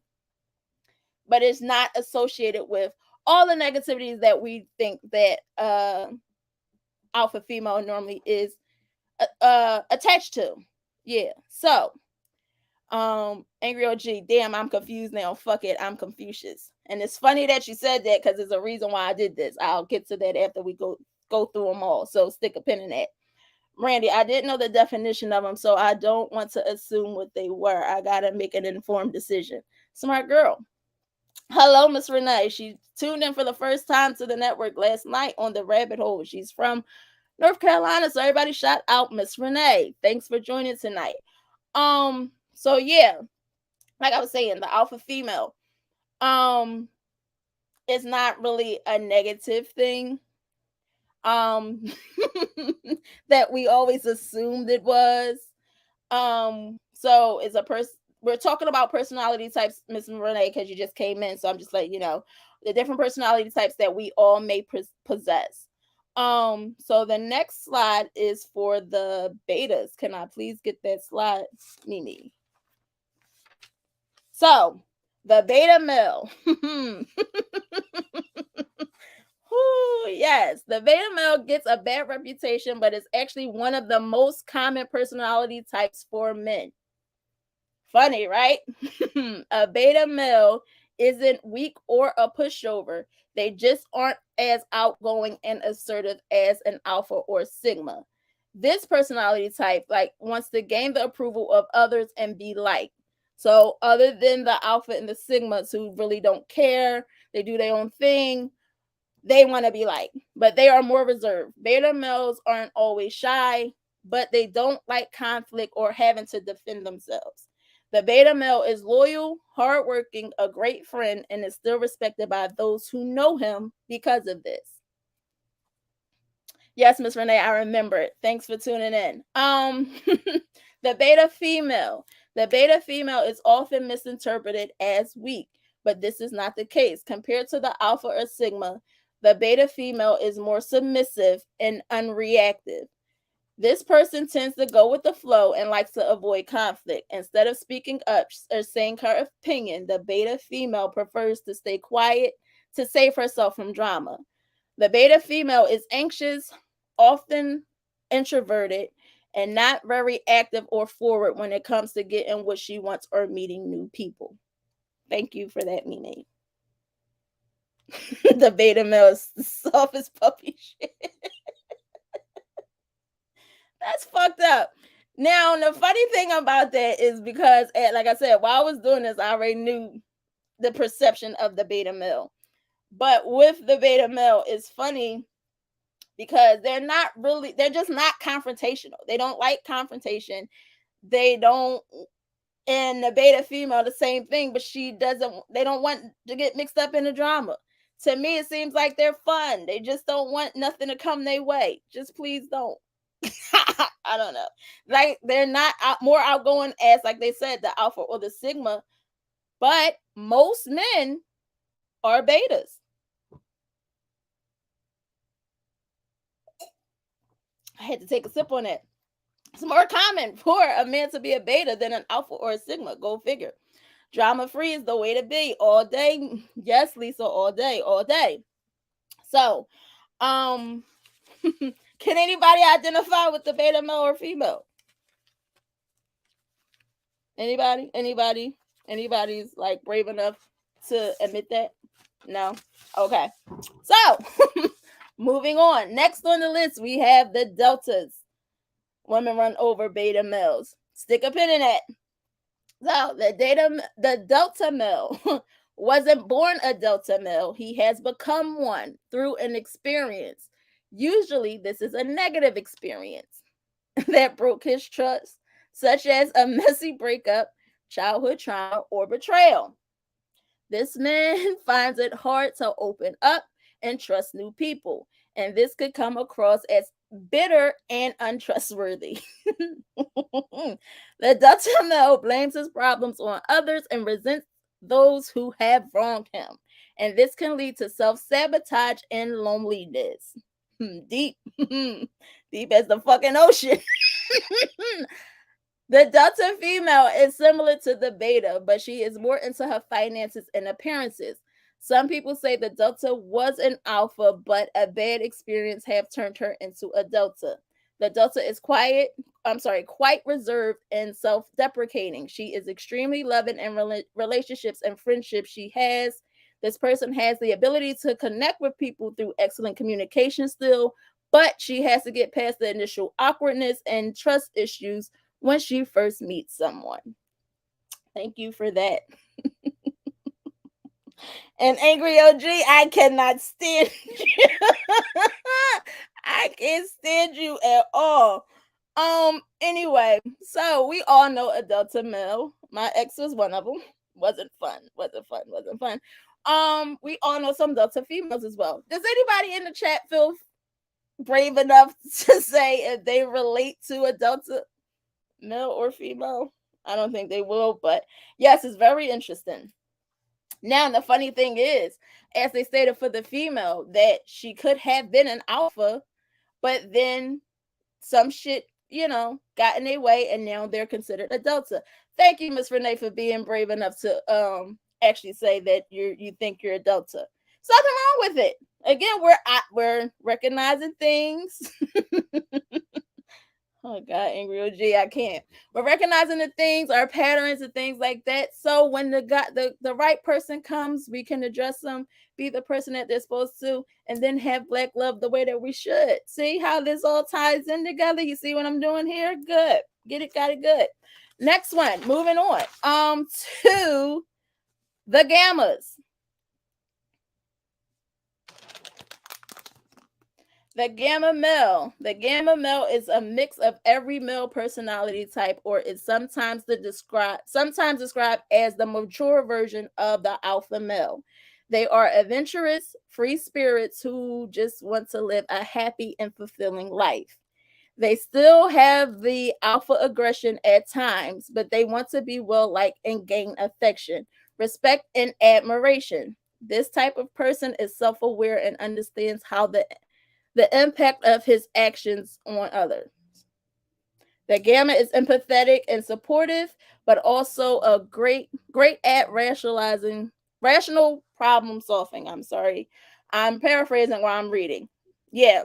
but it's not associated with all the negativities that we think that alpha female normally is attached to. Yeah. So Angry OG, damn, I'm confused now. Fuck it, I'm Confucius. And it's funny that you said that because there's a reason why I did this. I'll get to that after we go through them all. So stick a pin in that. Randy, I didn't know the definition of them, so I don't want to assume what they were. I gotta make an informed decision. Smart girl. Hello, Miss Renee. She tuned in for the first time to the network last night on the Rabbit Hole. She's from North Carolina, so everybody shout out Miss Renee. Thanks for joining tonight. So yeah, like I was saying, the alpha female, um, is not really a negative thing. Um, that we always assumed it was. So it's a person. We're talking about personality types, Miss Renee, because you just came in. So I'm just letting you know the different personality types that we all may possess. So the next slide is for the betas. Can I please get that slide, Mimi? So the beta male. Whew, yes, the beta male gets a bad reputation, but it's actually one of the most common personality types for men. Funny, right? A beta male isn't weak or a pushover. They just aren't as outgoing and assertive as an alpha or sigma. This personality type like wants to gain the approval of others and be liked. So other than the alpha and the sigmas who really don't care, they do their own thing, they want to be liked, but they are more reserved. Beta males aren't always shy, but they don't like conflict or having to defend themselves. The beta male is loyal, hardworking, a great friend, and is still respected by those who know him because of this. Yes, Miss Renee, I remember it. Thanks for tuning in. The beta female. The beta female is often misinterpreted as weak, but this is not the case. Compared to the alpha or sigma, the beta female is more submissive and unreactive. This person tends to go with the flow and likes to avoid conflict. Instead of speaking up or saying her opinion, the beta female prefers to stay quiet to save herself from drama. The beta female is anxious, often introverted, and not very active or forward when it comes to getting what she wants or meeting new people. Thank you for that, Mimi. The beta male is the softest puppy shit. That's fucked up. Now, the funny thing about that is because, like I said, while I was doing this, I already knew the perception of the beta male. But with the beta male, it's funny because they're just not confrontational. They don't like confrontation. They don't, and the beta female, the same thing, but they don't want to get mixed up in the drama. To me, it seems like they're fun. They just don't want nothing to come their way. Just please don't. I don't know. Like they're not more outgoing as, like they said, the alpha or the sigma, but most men are betas. I had to take a sip on that. It's more common for a man to be a beta than an alpha or a sigma. Go figure. Drama free is the way to be all day. Yes, Lisa, all day, all day. So, um, can anybody identify with the beta male or female? Anybody? Anybody? Anybody's like brave enough to admit that? No? Okay. So, moving on. Next on the list, we have the deltas. Women run over beta males. Stick a pin in it. So, the delta male wasn't born a delta male. He has become one through an experience. Usually, this is a negative experience that broke his trust, such as a messy breakup, childhood trauma, or betrayal. This man finds it hard to open up and trust new people, and this could come across as bitter and untrustworthy. The Dutch male blames his problems on others and resents those who have wronged him, and this can lead to self sabotage and loneliness. Deep, deep as the fucking ocean. The delta female is similar to the beta, but she is more into her finances and appearances. Some people say the delta was an alpha, but a bad experience have turned her into a delta. The delta is quite reserved and self-deprecating. She is extremely loving in relationships and friendships she has. This person has the ability to connect with people through excellent communication still, but she has to get past the initial awkwardness and trust issues when she first meets someone. Thank you for that. And Angry OG, I cannot stand you. I can't stand you at all. Anyway, so we all know a Delta male. My ex was one of them. Wasn't fun. Wasn't fun. Wasn't fun. We all know some Delta females as well. Does anybody in the chat feel brave enough to say if they relate to a Delta male or female? I don't think they will, but yes, it's very interesting. Now, the funny thing is, as they stated for the female, that she could have been an alpha, but then some shit, got in their way, and now they're considered a delta. Thank you, Miss Renee, for being brave enough to actually say that you think you're a delta. There's nothing wrong with it. Again, we're recognizing things. Oh God, angry OG, I can't. But recognizing the things, our patterns and things like that. So when the right person comes, we can address them, be the person that they're supposed to, and then have black love the way that we should. See how this all ties in together? You see what I'm doing here? Good. Get it, got it good. Next one, moving on. To the gammas. The gamma male. The gamma male is a mix of every male personality type, or is sometimes described as the mature version of the alpha male. They are adventurous, free spirits who just want to live a happy and fulfilling life. They still have the alpha aggression at times, but they want to be well liked and gain affection, respect, and admiration. This type of person is self aware and understands how the impact of his actions on others. The gamma is empathetic and supportive, but also a great at rational problem solving. I'm sorry. I'm paraphrasing while I'm reading. Yeah.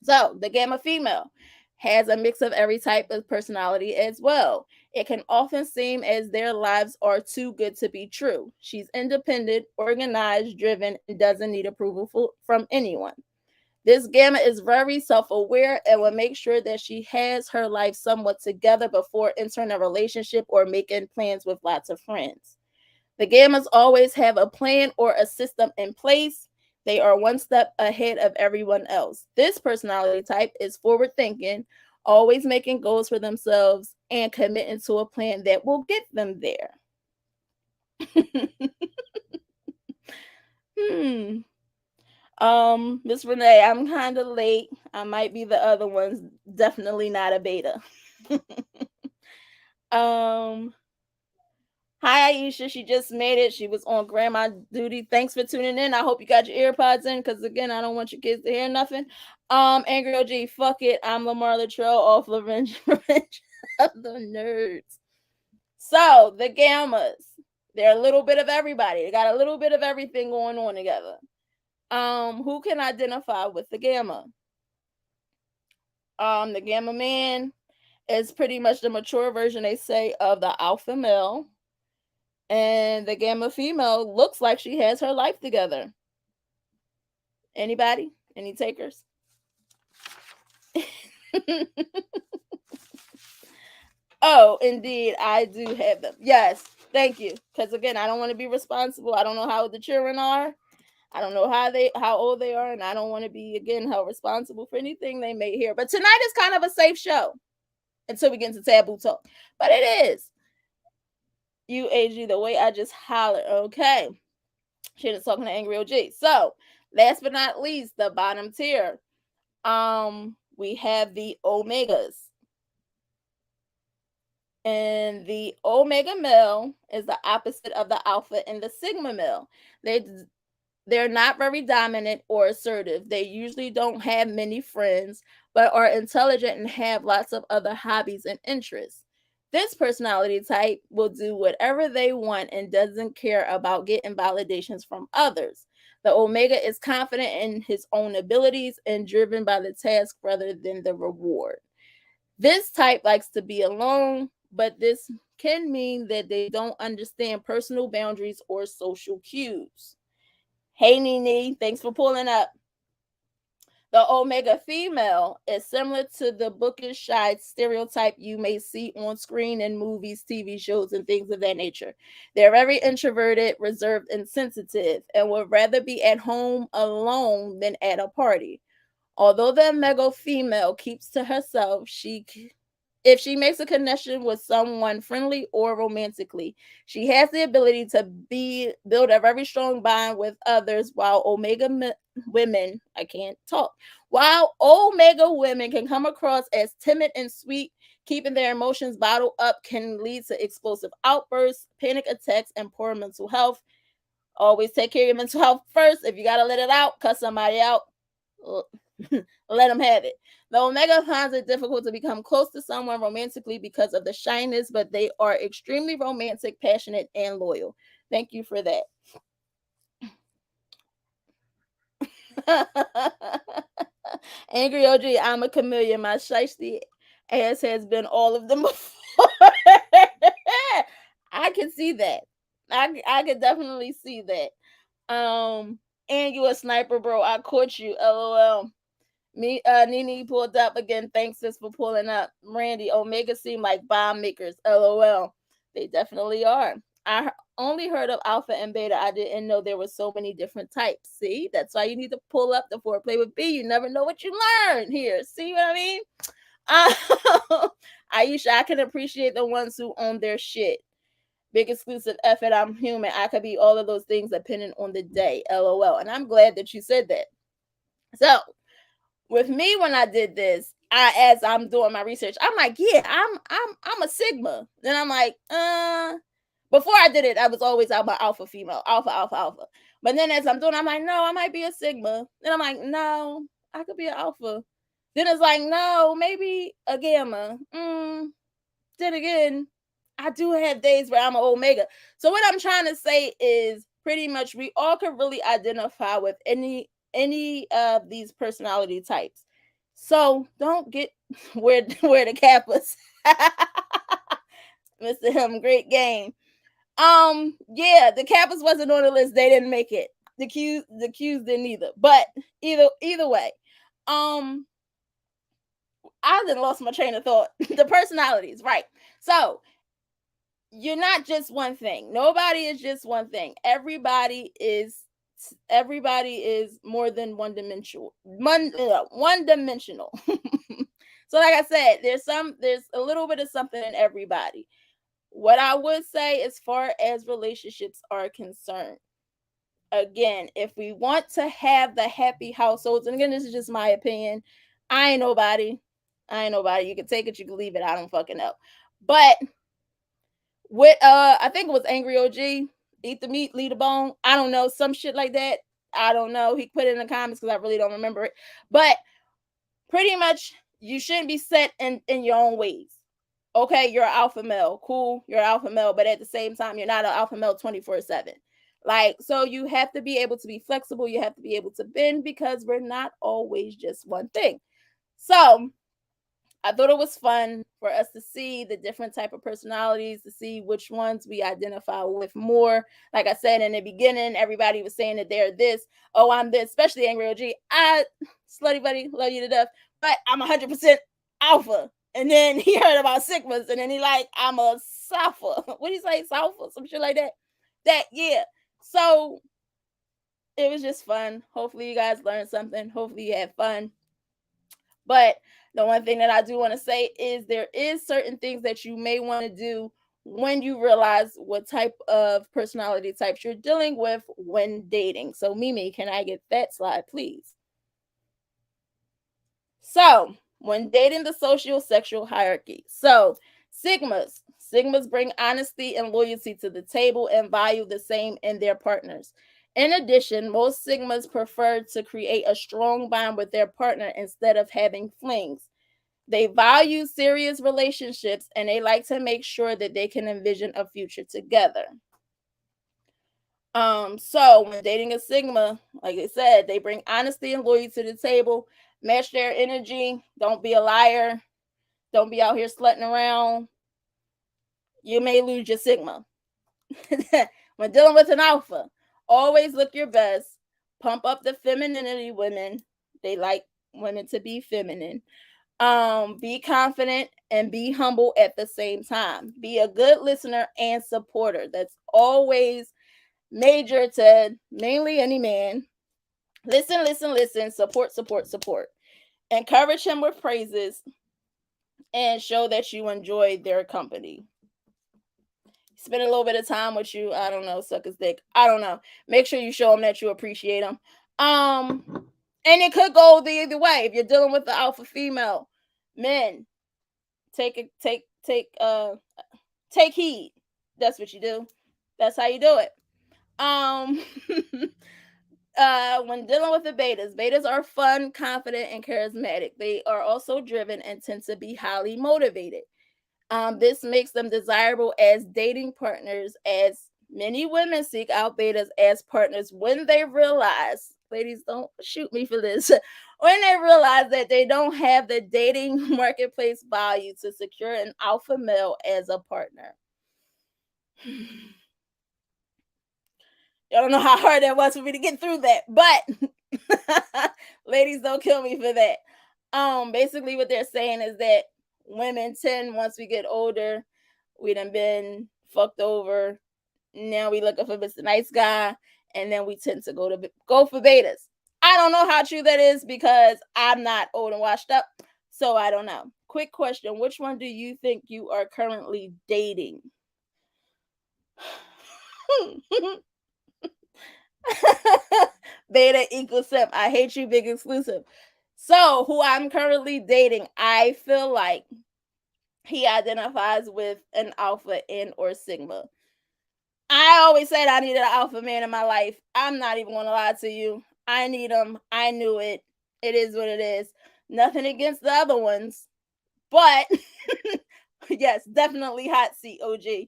So the gamma female has a mix of every type of personality as well. It can often seem as their lives are too good to be true. She's independent, organized, driven, and doesn't need approval from anyone. This gamma is very self aware and will make sure that she has her life somewhat together before entering a relationship or making plans with lots of friends. The gammas always have a plan or a system in place. They are one step ahead of everyone else. This personality type is forward thinking, always making goals for themselves, and committing to a plan that will get them there. hmm. Miss Renee, I'm kind of late. I might be the other ones. Definitely not a beta. um, Hi Aisha, she just made it. She was on grandma duty. Thanks for tuning in. I hope you got your earpods in, because again, I don't want your kids to hear nothing. Angry OG, fuck it. I'm Lamar Latrell off Revenge of the Nerds. So the gammas, they're a little bit of everybody. They got a little bit of everything going on together. Who can identify with the gamma? The gamma man is pretty much the mature version, they say, of the alpha male. And the gamma female looks like she has her life together. Anybody? Any takers? Oh, indeed, I do have them. Yes, thank you. Because again, I don't want to be responsible. I don't know how the children are. I don't know how old they are, and I don't want to be again held responsible for anything they may hear. But tonight is kind of a safe show until we get into taboo talk. But it is. UAG, the way I just hollered. Okay. She was talking to Angry OG. So, last but not least, the bottom tier. We have the Omegas. And the Omega male is the opposite of the Alpha and the Sigma male. They're not very dominant or assertive. They usually don't have many friends, but are intelligent and have lots of other hobbies and interests. This personality type will do whatever they want and doesn't care about getting validations from others. The Omega is confident in his own abilities and driven by the task rather than the reward. This type likes to be alone, but this can mean that they don't understand personal boundaries or social cues. Hey, Nene, thanks for pulling up. The omega female is similar to the bookish, shy stereotype you may see on screen in movies, TV shows, and things of that nature. They're very introverted, reserved, and sensitive, and would rather be at home alone than at a party. Although the omega female keeps to herself, if she makes a connection with someone friendly or romantically, she has the ability to build a very strong bond with others. While women, I can't talk. While omega women can come across as timid and sweet, keeping their emotions bottled up can lead to explosive outbursts, panic attacks, and poor mental health. Always take care of your mental health first. If you gotta let it out, cut somebody out. Let them have it. The Omega finds it difficult to become close to someone romantically because of the shyness, but they are extremely romantic, passionate, and loyal. Thank you for that. Angry OG, I'm a chameleon. My shiesty ass has been all of them before. I can see that. I can definitely see that. And you a sniper, bro. I caught you. LOL. Me, Nene pulled up again. Thanks, sis, for pulling up. Randy, Omega seem like bomb makers. LOL. They definitely are. I only heard of alpha and beta. I didn't know there were so many different types. See, that's why you need to pull up the Foreplay with B. You never know what you learn here. See what I mean? Aisha, I can appreciate the ones who own their shit. Big exclusive effort. I'm human. I could be all of those things depending on the day. LOL. And I'm glad that you said that. So, with me when I did this, as I'm doing my research, I'm like, yeah, I'm a Sigma. Then I'm like, before I did it, I was always out my alpha female, alpha, alpha, alpha. But then as I'm doing, I'm like, no, I might be a Sigma. Then I'm like, no, I could be an alpha. Then it's like, no, maybe a gamma. Then again, I do have days where I'm an omega. So what I'm trying to say is pretty much we all can really identify with any of these personality types. So don't get where the kappas. Mr. Him, great game. Yeah, the kappas wasn't on the list. They didn't make it. The Q's didn't either. But either way, um, I done lost my train of thought. The personalities, right? So you're not just one thing. Nobody is just one thing. Everybody is more than one dimensional. One dimensional. So like I said, there's a little bit of something in everybody. What I would say as far as relationships are concerned, again, if we want to have the happy households, and again, this is just my opinion. I ain't nobody. I ain't nobody. You can take it, you can leave it. I don't fucking know. But with I think it was Angry OG, eat the meat, leave the bone. I don't know, some shit like that. I don't know. He put it in the comments because I really don't remember it. But pretty much you shouldn't be set in your own ways. Okay, you're an alpha male. Cool, you're an alpha male, but at the same time, you're not an alpha male 24/7. Like, so you have to be able to be flexible, you have to be able to bend because we're not always just one thing. So I thought it was fun for us to see the different type of personalities, to see which ones we identify with more. Like I said in the beginning, everybody was saying that they're this. Oh, I'm this, especially Angry OG. Slutty buddy, love you to death, but I'm 100% alpha. And then he heard about Sigmas, and then he like, I'm a Sappha. What do you say, Sappha? Some shit like that. Yeah. So it was just fun. Hopefully you guys learned something. Hopefully you had fun. But the one thing that I do want to say is there is certain things that you may want to do when you realize what type of personality types you're dealing with when dating. So Mimi, can I get that slide, please? So when dating, the social sexual hierarchy. So Sigmas bring honesty and loyalty to the table and value the same in their partners. In addition, most Sigmas prefer to create a strong bond with their partner instead of having flings. They value serious relationships and they like to make sure that they can envision a future together. So when dating a Sigma, like I said, they bring honesty and loyalty to the table, match their energy, don't be a liar, don't be out here slutting around. You may lose your Sigma. When dealing with an alpha, always look your best, pump up the femininity women. They like women to be feminine. Be confident and be humble at the same time. Be a good listener and supporter. That's always major to mainly any man. Listen, listen, listen. Support, support, support. Encourage him with praises and show that you enjoy their company. Spend a little bit of time with you. I don't know, suck his dick. I don't know. Make sure you show him that you appreciate him. And it could go the either way. If you're dealing with the alpha female, men, take heed. That's what you do. That's how you do it. Um when dealing with the betas are fun, confident, and charismatic. They are also driven and tend to be highly motivated. This makes them desirable as dating partners, as many women seek out betas as partners when they realize, ladies, don't shoot me for this, when they realize that they don't have the dating marketplace value to secure an alpha male as a partner. Y'all don't know how hard that was for me to get through that, but ladies, don't kill me for that. Basically what they're saying is that women tend, once we get older, we done been fucked over. Now we looking for Mr. Nice Guy, and then we tend to go for betas. I don't know how true that is because I'm not old and washed up, so I don't know. Quick question: which one do you think you are currently dating? Beta equals simp. I hate you, big exclusive. So, who I'm currently dating, I feel like he identifies with an alpha and or sigma. I always said I needed an alpha man in my life. I'm not even going to lie to you. I need him. I knew it. It is what it is. Nothing against the other ones, but yes, definitely hot seat OG.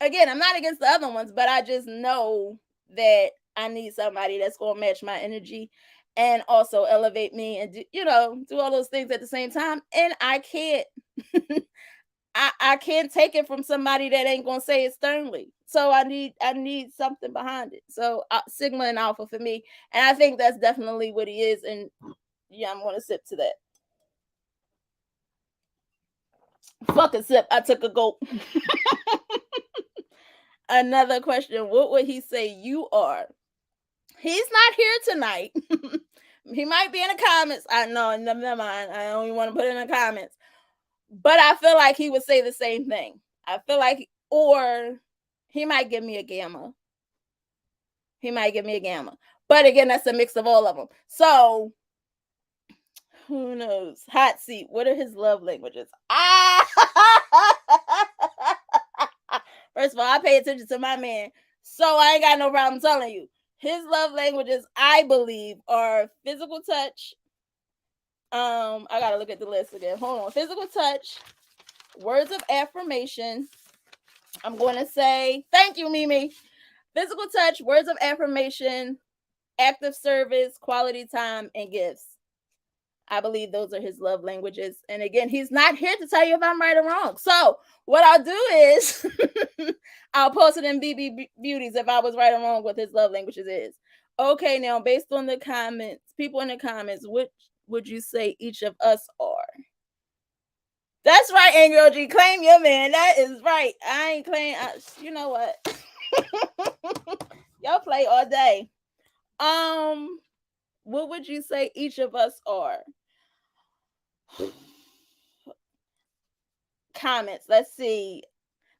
Again, I'm not against the other ones, but I just know that I need somebody that's going to match my energy and also elevate me and do all those things at the same time. And I can't I can't take it from somebody that ain't going to say it sternly. So I need something behind it. So sigma and alpha for me, and I think that's definitely what he is. And yeah, I'm going to sip to that. Fuck a sip. I took a gulp. Another question: what would he say you are? He's not here tonight. He might be in the comments. I know, never mind. I don't even want to put it in the comments. But I feel like he would say the same thing. I feel like, or he might give me a gamma. He might give me a gamma. But again, that's a mix of all of them. So who knows? Hot seat. What are his love languages? First of all, I pay attention to my man, so I ain't got no problem telling you. His love languages, I believe, are physical touch. I gotta look at the list again. Hold on. Physical touch, words of affirmation. I'm going to say thank you, Mimi. Physical touch, words of affirmation, active service, quality time, and gifts. I believe those are his love languages. And again, he's not here to tell you if I'm right or wrong. So what I'll do is I'll post it in BB Beauties if I was right or wrong what his love languages is. Okay, now based on the comments, people in the comments, which would you say each of us are? That's right, Angry OG. Claim your man. That is right. I ain't claim. You know what? Y'all play all day. What would you say each of us are? Comments. Let's see.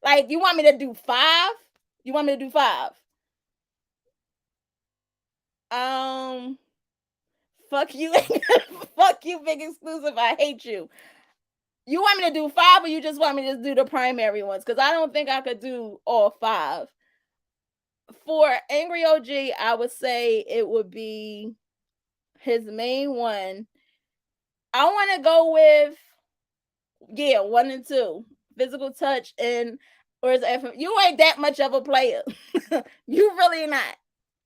Like, you want me to do 5? You want me to do 5? Fuck you. Fuck you, big exclusive. I hate you. You want me to do 5 or you just want me to do the primary ones? Because I don't think I could do all 5. For Angry OG, I would say it would be his main one. I want to go with 1 and 2, physical touch and you ain't that much of a player. You really not.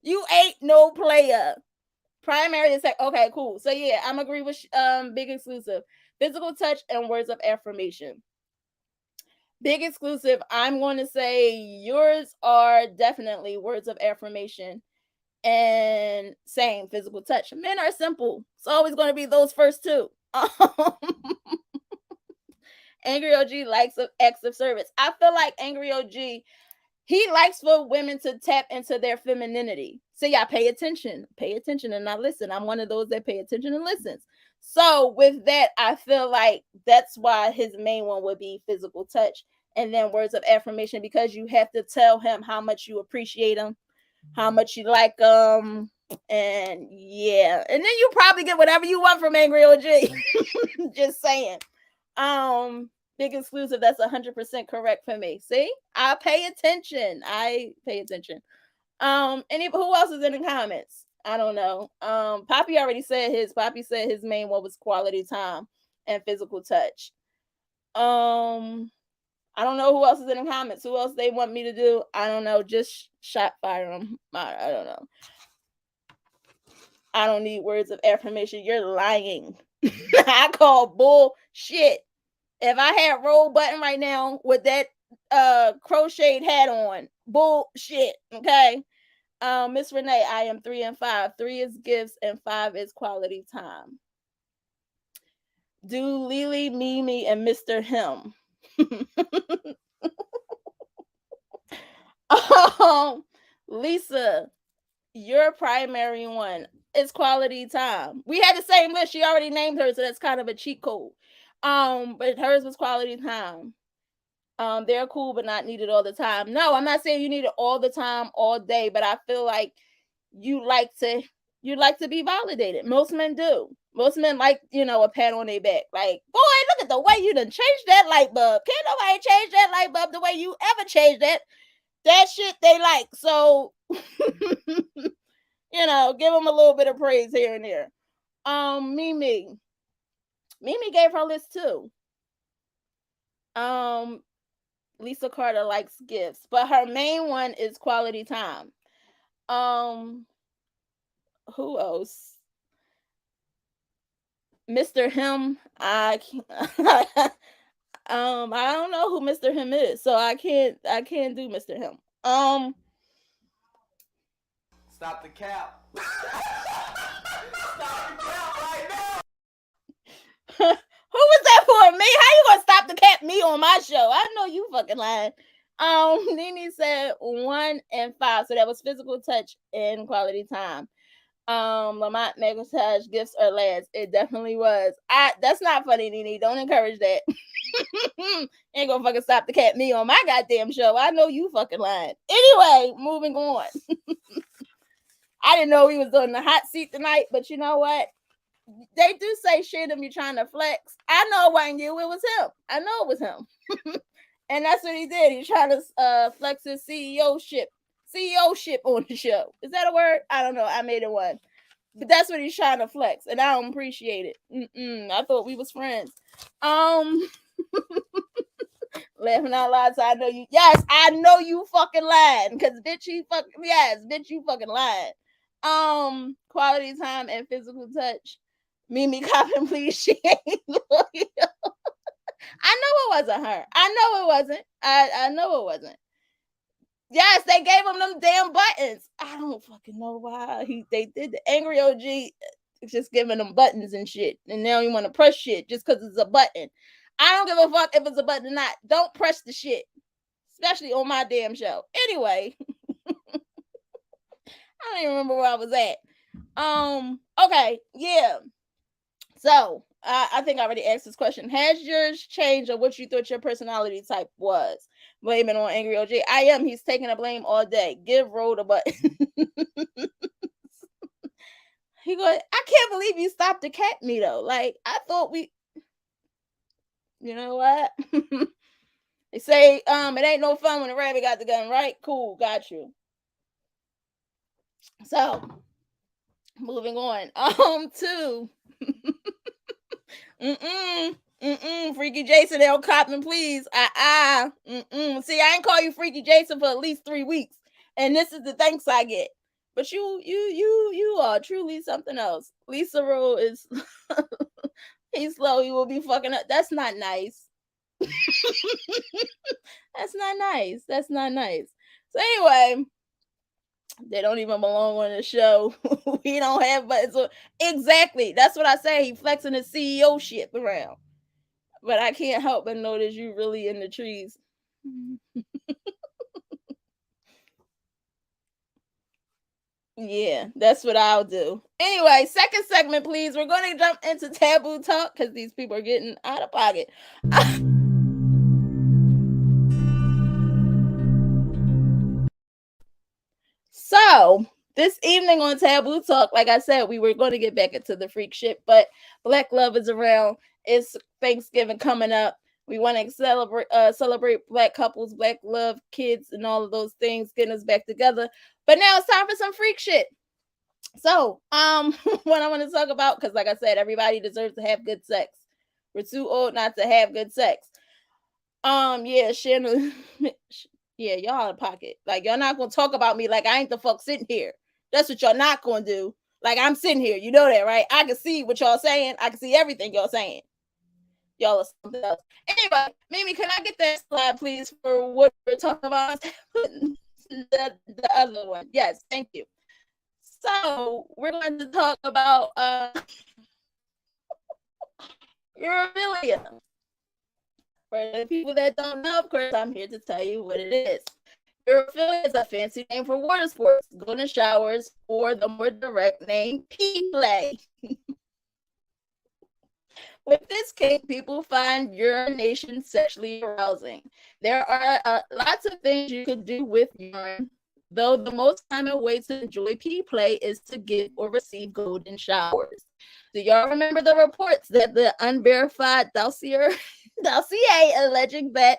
You ain't no player. Primary is okay, cool. So yeah, I'm agree with big exclusive, physical touch and words of affirmation. Big exclusive, I'm going to say yours are definitely words of affirmation And same physical touch. Men are simple. It's always going to be those first two. Angry OG likes acts of service. I feel like Angry OG, he likes for women to tap into their femininity. So yeah, pay attention and not listen. I'm one of those that pay attention and listens. So with that, I feel like that's why his main one would be physical touch, and then words of affirmation, because you have to tell him how much you appreciate him, how much you like him, and yeah, and then you probably get whatever you want from Angry OG. Just saying. Big exclusive. That's 100% correct for me. See, I pay attention. Who else is in the comments? I don't know. Poppy already said his. Poppy said his main one was quality time and physical touch. I don't know who else is in the comments. Who else they want me to do? I don't know. Just shot fire them. I don't know. I don't need words of affirmation. You're lying. I call bullshit. If I had roll button right now with that crocheted hat on, bullshit. Okay. Miss Renee, I am 3 and 5. 3 is gifts and 5 is quality time. Do Lily, Mimi, and Mr. Him. Lisa, your primary one is quality time. We had the same list. She already named her, so that's kind of a cheat code. But hers was quality time. They're cool but not needed all the time. No, I'm not saying you need it all the time, all day, but I feel like you like to be validated. Most men do. Most men like, a pat on their back. Like, boy, look at the way you done changed that light bulb. Can't nobody change that light bulb the way you ever changed that. That shit they like. So, give them a little bit of praise here and there. Mimi gave her list too. Lisa Carter likes gifts, but her main one is quality time. Who else? Mr. Him, I don't know who Mr. Him is, so I can't do Mr. Him. Stop the cap. Stop the cap right now. Who was that for? Me? How you gonna stop the cap me on my show? I know you fucking lying. Nene said 1 and 5, so that was physical touch and quality time. Lamont Macintosh, gifts or lads. It definitely was. That's not funny, Nene. Don't encourage that. Ain't gonna fucking stop the cat me on my goddamn show. I know you fucking lying. Anyway, moving on. I didn't know he was on the hot seat tonight, but you know what? They do say shit him you trying to flex. I know it wasn't you, it was him. I know it was him. And that's what he did. He tried to flex his CEO ship on the show. Is that a word? I don't know. I made it one. But that's what he's trying to flex, and I don't appreciate it. I thought we was friends. Laughing out loud, so I know you. Yes, I know you fucking lying, because bitch, you fucking lying. Quality time and physical touch. Mimi Coppin, please. She ain't loyal. I know it wasn't her. I know it wasn't. I know it wasn't. Yes, they gave him them damn buttons. I don't fucking know why they did the Angry OG just giving them buttons and shit. And now you want to press shit just because it's a button. I don't give a fuck if it's a button or not. Don't press the shit. Especially on my damn show. Anyway. I don't even remember where I was at. Okay, yeah. So, I think I already asked this question. Has yours changed or what you thought your personality type was? Blaming on Angry OG. I am. He's taking the blame all day. Give Ro the button. He goes, I can't believe you stopped to cat me, though. Like, I thought we... You know what? They say, it ain't no fun when the rabbit got the gun, right? Cool, got you. So, moving on. To... Freaky Jason L. Copman, please. See, I ain't call you Freaky Jason for at least 3 weeks, and this is the thanks I get. But you are truly something else. Lisa Rowe is he's slow. He will be fucking up. That's not nice. That's not nice. So anyway, They don't even belong on the show. We don't have buttons. Exactly. That's what I say. He flexing his CEO shit around. But I can't help but notice you really in the trees. Yeah, that's what I'll do. Anyway, second segment, please. We're going to jump into taboo talk because these people are getting out of pocket. So, this evening on Taboo Talk, like I said, we were going to get back into the freak shit, but Black Love is around. It's Thanksgiving coming up. We want to celebrate Black couples, Black love, kids, and all of those things, getting us back together. But now it's time for some freak shit. So, what I want to talk about, because like I said, everybody deserves to have good sex. We're too old not to have good sex. Yeah, Shannon. Yeah, y'all out of pocket. Like, y'all not gonna talk about me like I ain't the fuck sitting here. That's what y'all not gonna do. Like, I'm sitting here. You know that, right? I can see what y'all saying. I can see everything y'all saying. Y'all are something else. Anyway, Mimi, can I get that slide, please, for what we're talking about? The other one. Yes, thank you. So, we're going to talk about Europhilia. For the people that don't know, of course, I'm here to tell you what it is. Europhilia is a fancy name for water sports, golden showers, or the more direct name, pee play. With this kink, people find urination sexually arousing. There are lots of things you could do with urine, though the most common way to enjoy pee play is to give or receive golden showers. Do y'all remember the reports that the unverified dossier alleging that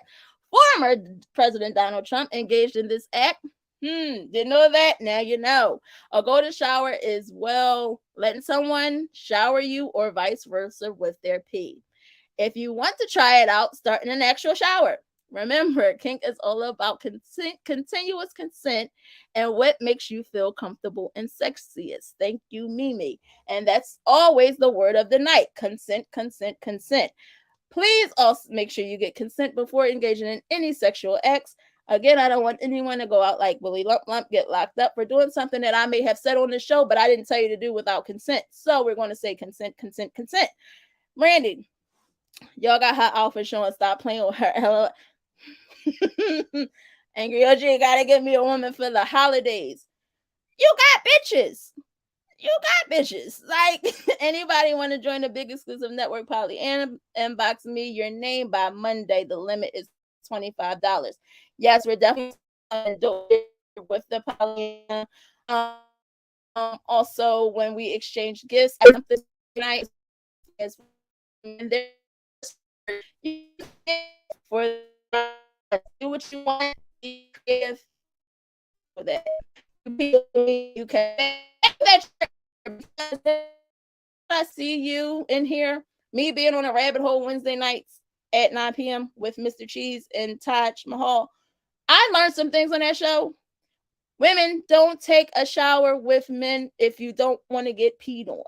former President Donald Trump engaged in this act? Didn't know that? Now you know. A golden shower is, well, letting someone shower you or vice versa with their pee. If you want to try it out, start in an actual shower. Remember, kink is all about consent, continuous consent, and what makes you feel comfortable and sexiest. Thank you, Mimi. And that's always the word of the night: consent, consent, consent. Please also make sure you get consent before engaging in any sexual acts. Again, I don't want anyone to go out like Willie Lump Lump, get locked up for doing something that I may have said on the show, but I didn't tell you to do without consent. So we're going to say consent, consent, consent. Randy, y'all got her outfit showing. Stop playing with her. Angry OG gotta give me a woman for the holidays. You got bitches. You got bitches. Like, anybody want to join the big exclusive network poly and inbox me your name by Monday. The limit is $25. Yes, we're definitely with the poly. Also, when we exchange gifts, this night as for do what you want. If for that, you can. I see you in here. Me being on a rabbit hole Wednesday nights at 9 p.m. with Mr. Cheese and Taj Mahal. I learned some things on that show. Women, don't take a shower with men if you don't want to get peed on.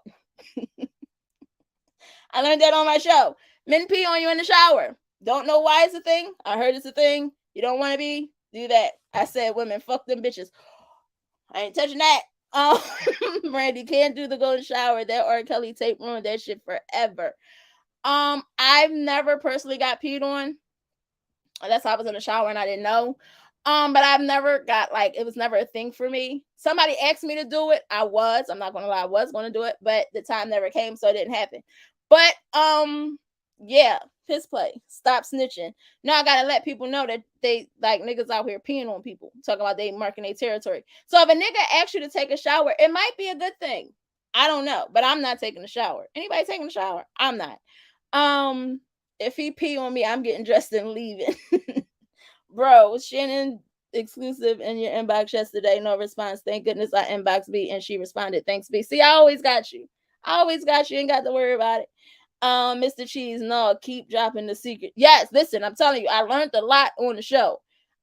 I learned that on my show. Men pee on you in the shower. Don't know why it's a thing. I heard it's a thing. You don't want to be? Do that. I said, women, fuck them bitches. I ain't touching that. Randy can't do the golden shower. That R. Kelly tape ruined that shit forever. I've never personally got peed on. That's why I was in the shower and I didn't know. But I've never got, like, it was never a thing for me. Somebody asked me to do it. I'm not gonna lie, I was gonna do it, but the time never came, so it didn't happen. But yeah, piss play. Stop snitching. Now I gotta let people know that they like niggas out here peeing on people, talking about they marking their territory. So if a nigga asks you to take a shower, it might be a good thing. I don't know, but I'm not taking a shower. Anybody taking a shower? I'm not. If he pee on me, I'm getting dressed and leaving. Bro, Shannon exclusive in your inbox yesterday. No response. Thank goodness I inboxed B and she responded. Thanks, B. See, I always got you. I always got you. Ain't got to worry about it. Mr. Cheese, no, keep dropping the secret. Yes, listen, I'm telling you, I learned a lot on the show.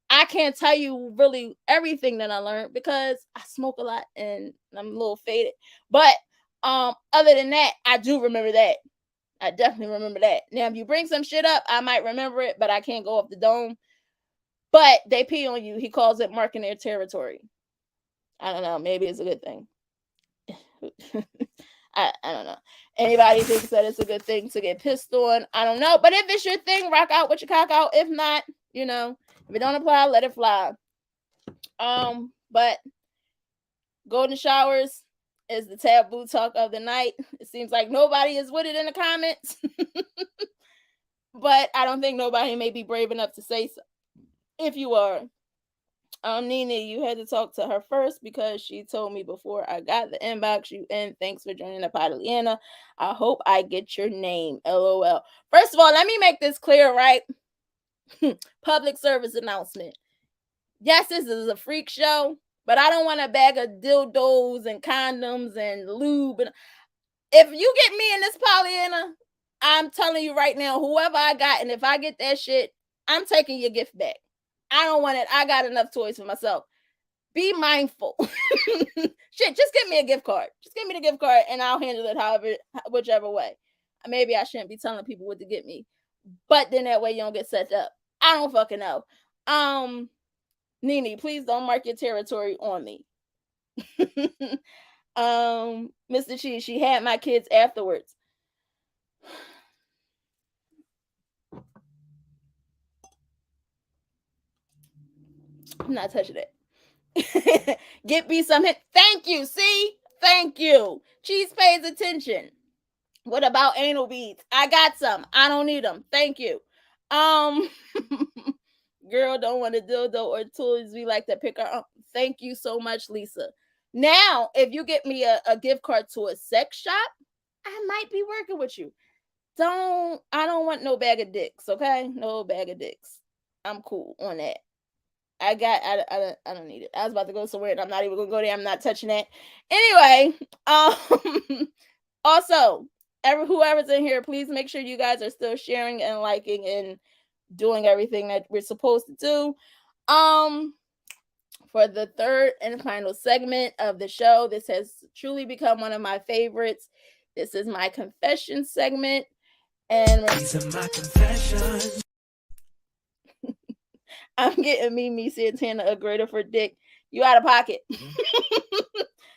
I can't tell you really everything that I learned because I smoke a lot and I'm a little faded. But other than that, I do remember that. I definitely remember that. Now, if you bring some shit up, I might remember it, but I can't go off the dome. But they pee on you. He calls it marking their territory. I don't know. Maybe it's a good thing. I don't know. Anybody thinks that it's a good thing to get pissed on? I don't know. But if it's your thing, rock out with your cock out. If not, if it don't apply, let it fly. But golden showers is the taboo talk of the night. It seems like nobody is with it in the comments. But I don't think nobody may be brave enough to say so. If you are, Nene, you had to talk to her first because she told me before I got the inbox you in. Thanks for joining the Podaliana. I hope I get your name. LOL. First of all, let me make this clear, right? Public service announcement. Yes, this is a freak show, but I don't want a bag of dildos and condoms and lube. And if you get me in this Pollyanna, I'm telling you right now, whoever I got, and if I get that shit, I'm taking your gift back. I don't want it. I got enough toys for myself. Be mindful. Shit, just give me a gift card. Just give me the gift card and I'll handle it whichever way. Maybe I shouldn't be telling people what to get me. But then that way you don't get set up. I don't fucking know. Nene, please don't mark your territory on me. Mr. Cheese, she had my kids afterwards. I'm not touching it. Get me some hit. Thank you. See? Thank you. Cheese pays attention. What about anal beads? I got some. I don't need them. Thank you. Girl don't want a dildo or toys. We like to pick her up. Thank you so much, Lisa. Now, if you get me a gift card to a sex shop, I might be working with you. I don't want no bag of dicks, okay? No bag of dicks. I'm cool on that. I don't need it. I was about to go somewhere and I'm not even gonna go there. I'm not touching that. Anyway, also, whoever's in here, please make sure you guys are still sharing and liking and doing everything that we're supposed to do. For the third and final segment of the show, this has truly become one of my favorites. This is my confession segment. And these are my confessions. I'm getting Mimi Santana a grater for dick. You out of pocket.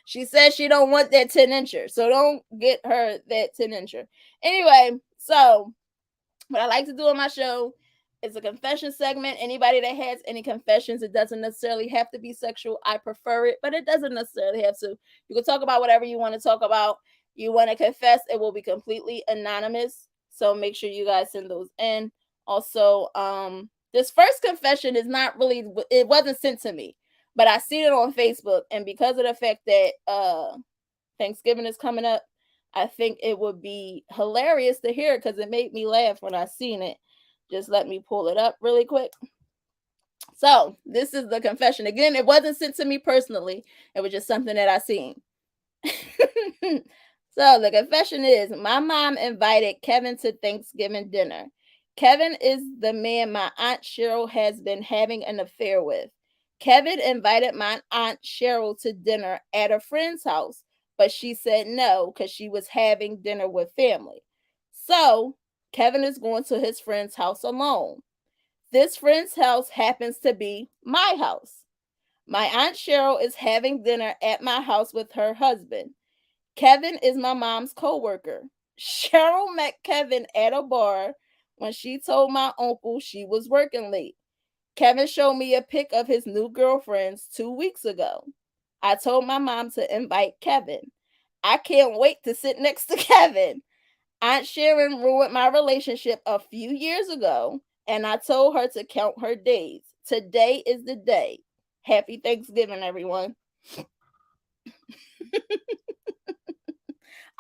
She says she don't want that 10-incher, so don't get her that 10-incher. Anyway, so what I like to do on my show is a confession segment. Anybody that has any confessions, it doesn't necessarily have to be sexual. I prefer it, but it doesn't necessarily have to. You can talk about whatever you want to talk about. You want to confess, it will be completely anonymous. So make sure you guys send those in. Also, this first confession is not really, it wasn't sent to me, but I seen it on Facebook. And because of the fact that Thanksgiving is coming up, I think it would be hilarious to hear it because it made me laugh when I seen it. Just let me pull it up really quick. So this is the confession. Again, it wasn't sent to me personally. It was just something that I seen. So the confession is, my mom invited Kevin to Thanksgiving dinner. Kevin is the man my Aunt Cheryl has been having an affair with. Kevin invited my Aunt Cheryl to dinner at a friend's house, but she said no because she was having dinner with family. So Kevin is going to his friend's house alone. This friend's house happens to be my house. My Aunt Cheryl is having dinner at my house with her husband. Kevin is my mom's co-worker. Cheryl met Kevin at a bar when she told my uncle she was working late. Kevin showed me a pic of his new girlfriends 2 weeks ago. I told my mom to invite Kevin. I can't wait to sit next to Kevin. Aunt Sharon ruined my relationship a few years ago, and I told her to count her days. Today is the day. Happy Thanksgiving, everyone.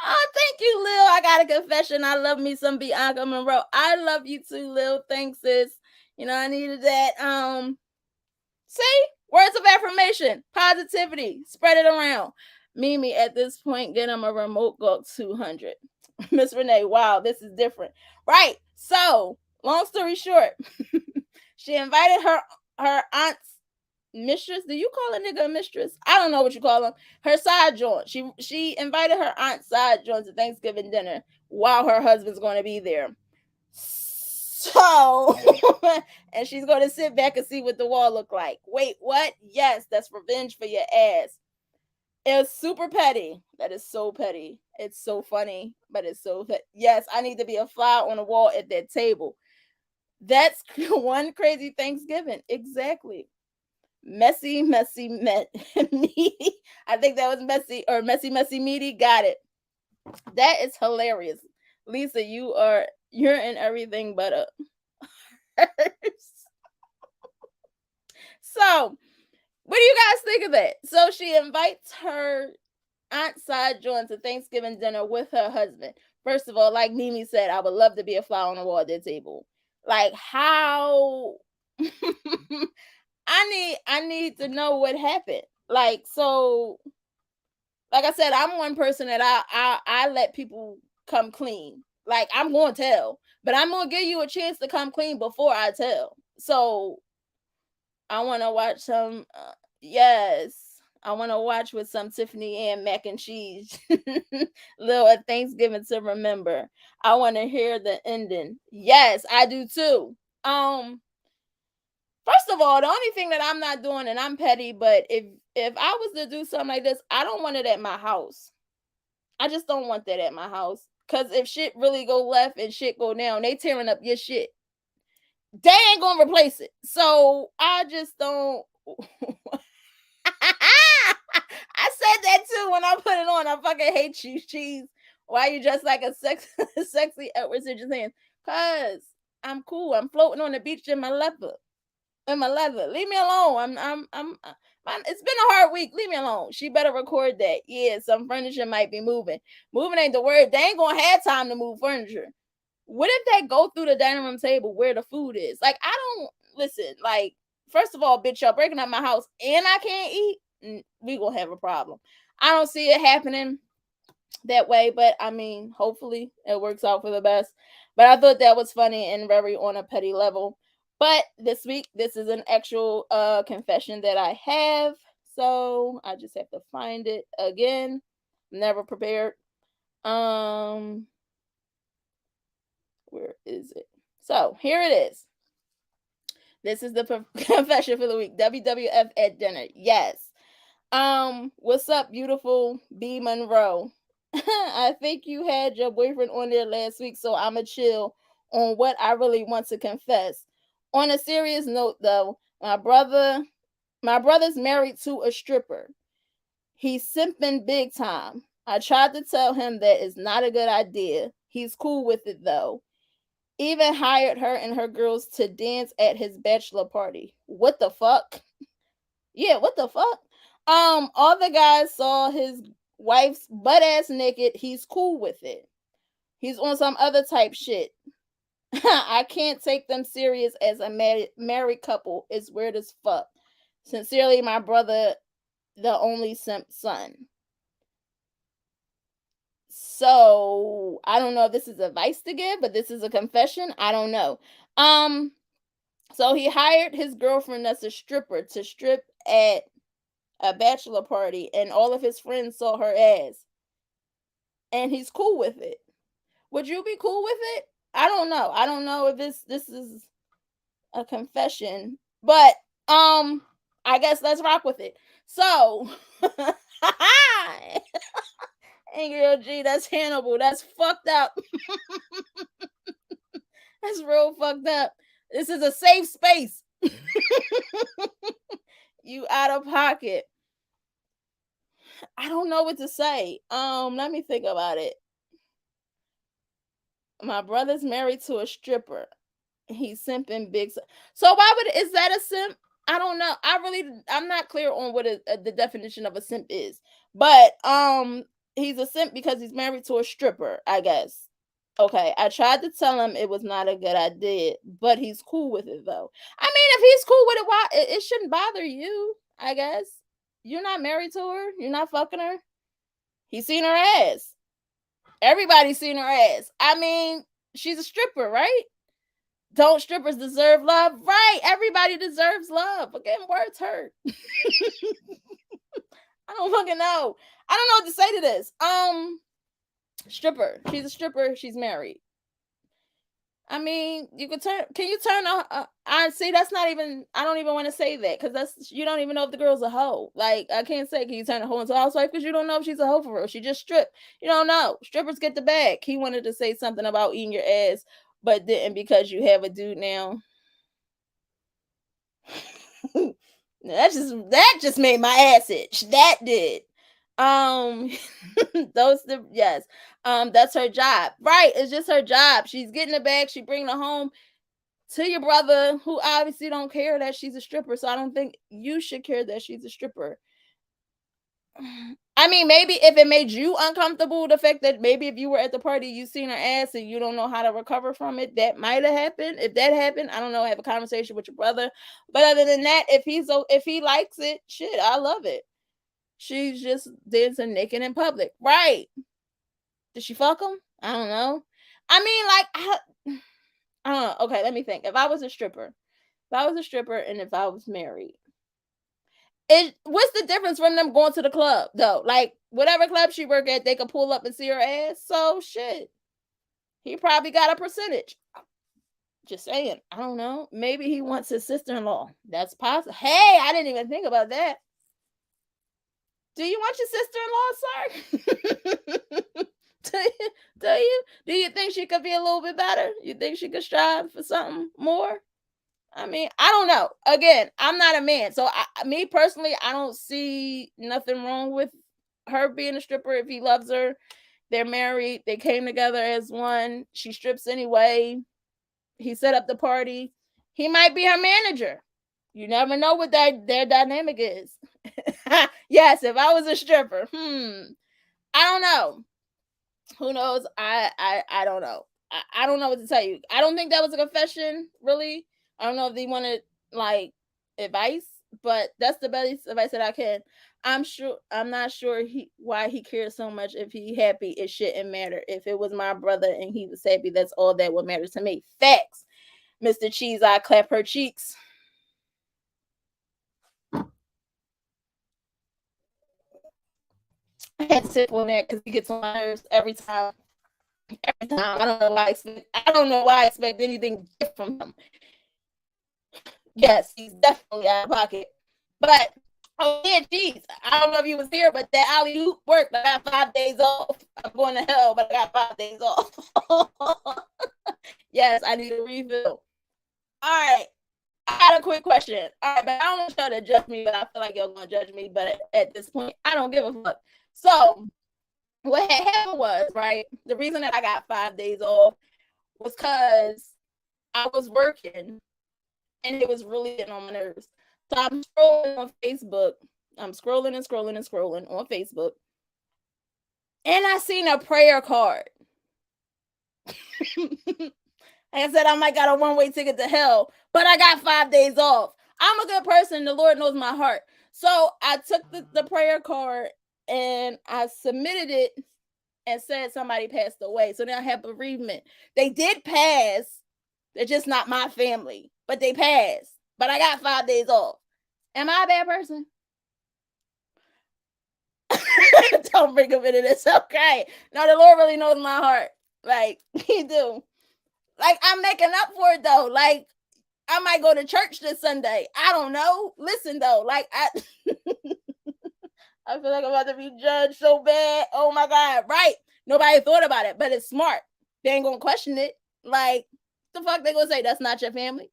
Oh, thank you, Lil. I got a confession. I love me some Bianca Monroe. I love you too, Lil. Thanks, sis. I needed that. See? Words of affirmation, positivity, spread it around. Mimi, at this point, get him a remote Go 200. Miss Renee, wow, this is different. Right. So, long story short, she invited her aunt's mistress. Do you call a nigga a mistress? I don't know what you call them. Her side joint. She invited her aunt's side joint to Thanksgiving dinner while her husband's going to be there. So, and she's going to sit back and see what the wall look like. Wait, what? Yes, that's revenge for your ass. It's super petty. That is so petty. It's so funny, but it's so yes, I need to be a fly on the wall at that table. That's one crazy Thanksgiving. Exactly. Messy, messy, meaty. I think that was messy or messy, messy, meaty. Got it. That is hilarious. Lisa, you're in everything but a So, what do you guys think of that? So she invites her aunt side joint to Thanksgiving dinner with her husband. First of all, like Mimi said, I would love to be a fly on the wall at that table. Like how I need to know what happened. Like so, like I said, I'm one person that I let people come clean. Like I'm going to tell, but I'm gonna give you a chance to come clean before I tell. So I want to watch some. Yes, I want to watch with some Tiffany and mac and cheese. Little Thanksgiving to remember. I want to hear the ending. Yes, I do too. Um, First of all, the only thing that I'm not doing, and I'm petty, but if I was to do something like this, I don't want it at my house. I just don't want that at my house. Cause if shit really go left and shit go down, they tearing up your shit. They ain't gonna replace it. So I just don't. I said that too when I put it on. I fucking hate you, cheese. Why you dressed like a sexy Edward Scissorhands? Cause I'm cool. I'm floating on the beach in my leather. In my leather. Leave me alone. It's been a hard week. Leave me alone. She better record that. Yeah, some furniture might be moving. Moving ain't the word. They ain't gonna have time to move furniture. What if they go through the dining room table where the food is? Like, I don't listen. Like, first of all, bitch, y'all breaking up my house and I can't eat. We gonna have a problem. I don't see it happening that way, but I mean, hopefully it works out for the best. But I thought that was funny and very on a petty level. But this week, this is an actual confession that I have. So I just have to find it again. Never prepared. Um, where is it? So here it is. This is the confession for the week. WWF at dinner. Yes. What's up, beautiful B Monroe? I think you had your boyfriend on there last week, so I'ma chill on what I really want to confess. On a serious note, though, my brother's married to a stripper. He's simping big time. I tried to tell him that it's not a good idea. He's cool with it though. Even hired her and her girls to dance at his bachelor party. What the fuck? Yeah, what the fuck? All the guys saw his wife's butt ass naked. He's cool with it. He's on some other type shit. I can't take them serious as a married couple. It's weird as fuck. Sincerely, my brother, the only simp son. So I don't know if this is advice to give, but this is a confession. I don't know. Um, so he hired his girlfriend that's a stripper to strip at a bachelor party, and all of his friends saw her ass, and he's cool with it. Would you be cool with it? I don't know. I don't know if this is a confession, but I guess let's rock with it. So, Angry OG, that's Hannibal. That's fucked up. That's real fucked up. This is a safe space. You out of pocket. I don't know what to say. Let me think about it. My brother's married to a stripper. He's simping big. So why would is that a simp? I don't know. I'm not clear on what the definition of a simp is. But he's a simp because he's married to a stripper, I guess. Okay, I tried to tell him it was not a good idea, but he's cool with it though. I mean, if he's cool with it, why it shouldn't bother you, I guess. You're not married to her. You're not fucking her. He's seen her ass. Everybody's seen her ass. I mean, she's a stripper, right? Don't strippers deserve love? Right. Everybody deserves love. Again, words hurt. I don't fucking know. I don't know what to say to this. Stripper. She's a stripper. She's married. I mean, you could turn. Can you turn a? I see. That's not even. I don't even want to say that because that's you don't even know if the girl's a hoe. Like I can't say. Can you turn a hoe into a housewife because you don't know if she's a hoe for real? She just stripped. You don't know. Strippers get the bag. He wanted to say something about eating your ass, but didn't because you have a dude now. that just made my ass itch. That did. Um, yes. That's her job, right? It's just her job. She's getting it back. She bringing it home to your brother, who obviously don't care that she's a stripper. So I don't think you should care that she's a stripper. I mean, maybe if it made you uncomfortable, the fact that maybe if you were at the party, you seen her ass and you don't know how to recover from it, that might have happened. If that happened, I don't know. Have a conversation with your brother. But other than that, if he likes it, shit, I love it. She's just dancing naked in public, right? Did she fuck him? I don't know. I mean, like, I don't know. Okay, let me think. If I was a stripper, and if I was married, what's the difference from them going to the club though? Like whatever club she work at, they could pull up and see her ass. So shit, he probably got a percentage. Just saying. I don't know. Maybe he wants his sister-in-law. That's possible. Hey, I didn't even think about that. Do you want your sister-in-law, sir? Do you think she could be a little bit better? You think she could strive for something more? I mean, I don't know. Again, I'm not a man. So me personally, I don't see nothing wrong with her being a stripper if he loves her. They're married. They came together as one. She strips anyway. He set up the party. He might be her manager. You never know what their dynamic is. Yes, if I was a stripper, I don't know. Who knows? I don't know. I don't know what to tell you. I don't think that was a confession, really. I don't know if they wanted like advice, but that's the best advice that I can. I'm not sure why he cares so much. If he happy, it shouldn't matter. If it was my brother and he was happy, that's all that would matter to me. Facts. Mr. Cheese, I clap her cheeks. I had to sip on that because he gets on my nerves every time. Every time. I don't know why I expect anything different from him. Yes, he's definitely out of pocket. But oh yeah, geez. I don't know if you was here, but that alley hoop worked. I got 5 days off. I'm going to hell, but I got 5 days off. Yes, I need a refill. All right. I got a quick question. All right, but I don't want y'all to judge me, but I feel like y'all gonna judge me. But at this point, I don't give a fuck. So what had happened was, right, the reason that I got 5 days off was because I was working and it was really getting on my nerves. So I'm scrolling on Facebook. I'm scrolling and scrolling and scrolling on Facebook. And I seen a prayer card. Like I said, I might got a one-way ticket to hell, but I got 5 days off. I'm a good person. The Lord knows my heart. So I took the prayer card and I submitted it and said somebody passed away. So now I have bereavement. They did pass. They're just not my family, but they passed. But I got 5 days off. Am I a bad person? Don't bring up into this. Okay. No, the Lord really knows my heart. Like, he do. Like, I'm making up for it though. Like, I might go to church this Sunday. I don't know. Listen though, like I feel like I'm about to be judged so bad. Oh my God. Right. Nobody thought about it, but it's smart. They ain't gonna question it. Like, the fuck they gonna say that's not your family?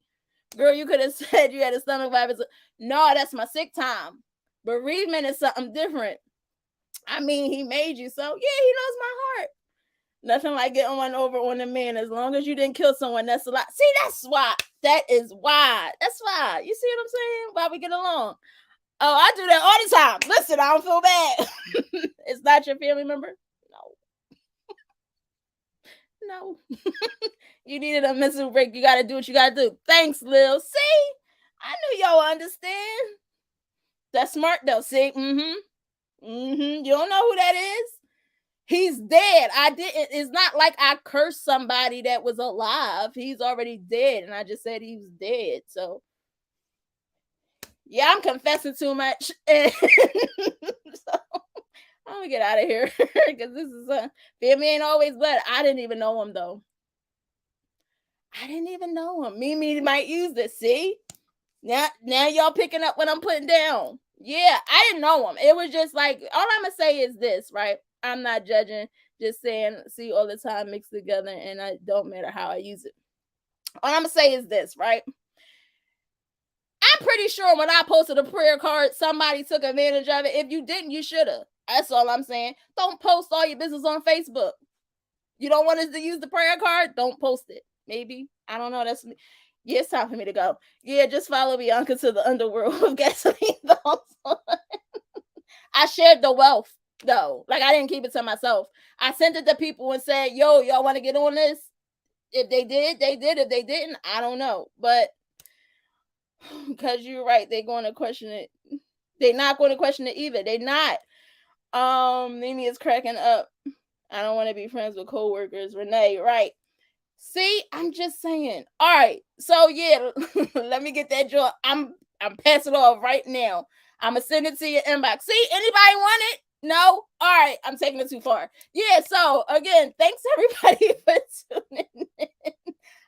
Girl, you could have said you had a stomach virus. No, that's my sick time. Bereavement is something different. I mean, he made you, so yeah, he knows my heart. Nothing like getting one over on a man. As long as you didn't kill someone, that's a lot. See, that's why. That is why. That's why. You see what I'm saying? Why we get along. Oh, I do that all the time. Listen, I don't feel bad. It's not your family member? No. No. You needed a mental break. You got to do what you got to do. Thanks, Lil. See? I knew y'all understand. That's smart, though. See? You don't know who that is? He's dead. I didn't. It's not like I cursed somebody that was alive. He's already dead, and I just said he was dead. So, yeah, I'm confessing too much. And so, I'm gonna get out of here because this is family ain't always blood. I didn't even know him though. I didn't even know him. Mimi might use this. See? Now y'all picking up what I'm putting down. Yeah, I didn't know him. It was just like, all I'm gonna say is this, right? I'm not judging, just saying, see all the time mixed together, and I don't matter how I use it. All I'm gonna say is this, right? I'm pretty sure when I posted a prayer card, somebody took advantage of it. If you didn't, you should have. That's all I'm saying. Don't post all your business on Facebook. You don't want us to use the prayer card? Don't post it. Maybe. I don't know. That's me. Yeah, it's time for me to go. Yeah, just follow Bianca to the underworld of gasoline. I shared the wealth, though. Like, I didn't keep it to myself. I sent it to people and said, yo, y'all want to get on this? If they did, they did. If they didn't, I don't know. But because you're right, they're going to question it. They're not going to question it either. They're not. Mimi is cracking up. I don't want to be friends with coworkers. Renee, right? See, I'm just saying. All right. So yeah, let me get that joy. I'm passing it off right now. I'm gonna send it to your inbox. See, anybody want it? No? All right, I'm taking it too far. Yeah, so again, thanks everybody for tuning in.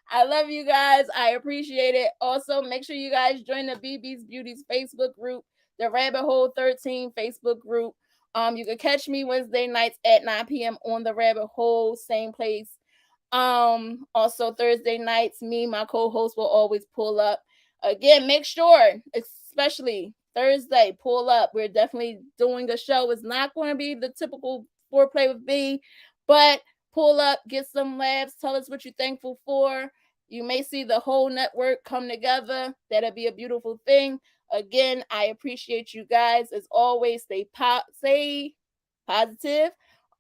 I love you guys. I appreciate it. Also, make sure you guys join the BB's Beauties Facebook group, the Rabbit Hole 13 Facebook group. You can catch me Wednesday nights at 9 p.m. on the Rabbit Hole, same place. Also Thursday nights, me, my co-host will always pull up. Again, make sure, especially Thursday, pull up. We're definitely doing a show. It's not going to be the typical foreplay with B, but pull up, get some laughs, tell us what you're thankful for. You may see the whole network come together. That'll be a beautiful thing. Again, I appreciate you guys. As always, stay positive.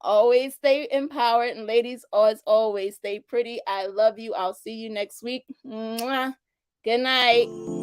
Always stay empowered. And ladies, as always, stay pretty. I love you. I'll see you next week. Mwah. Good night.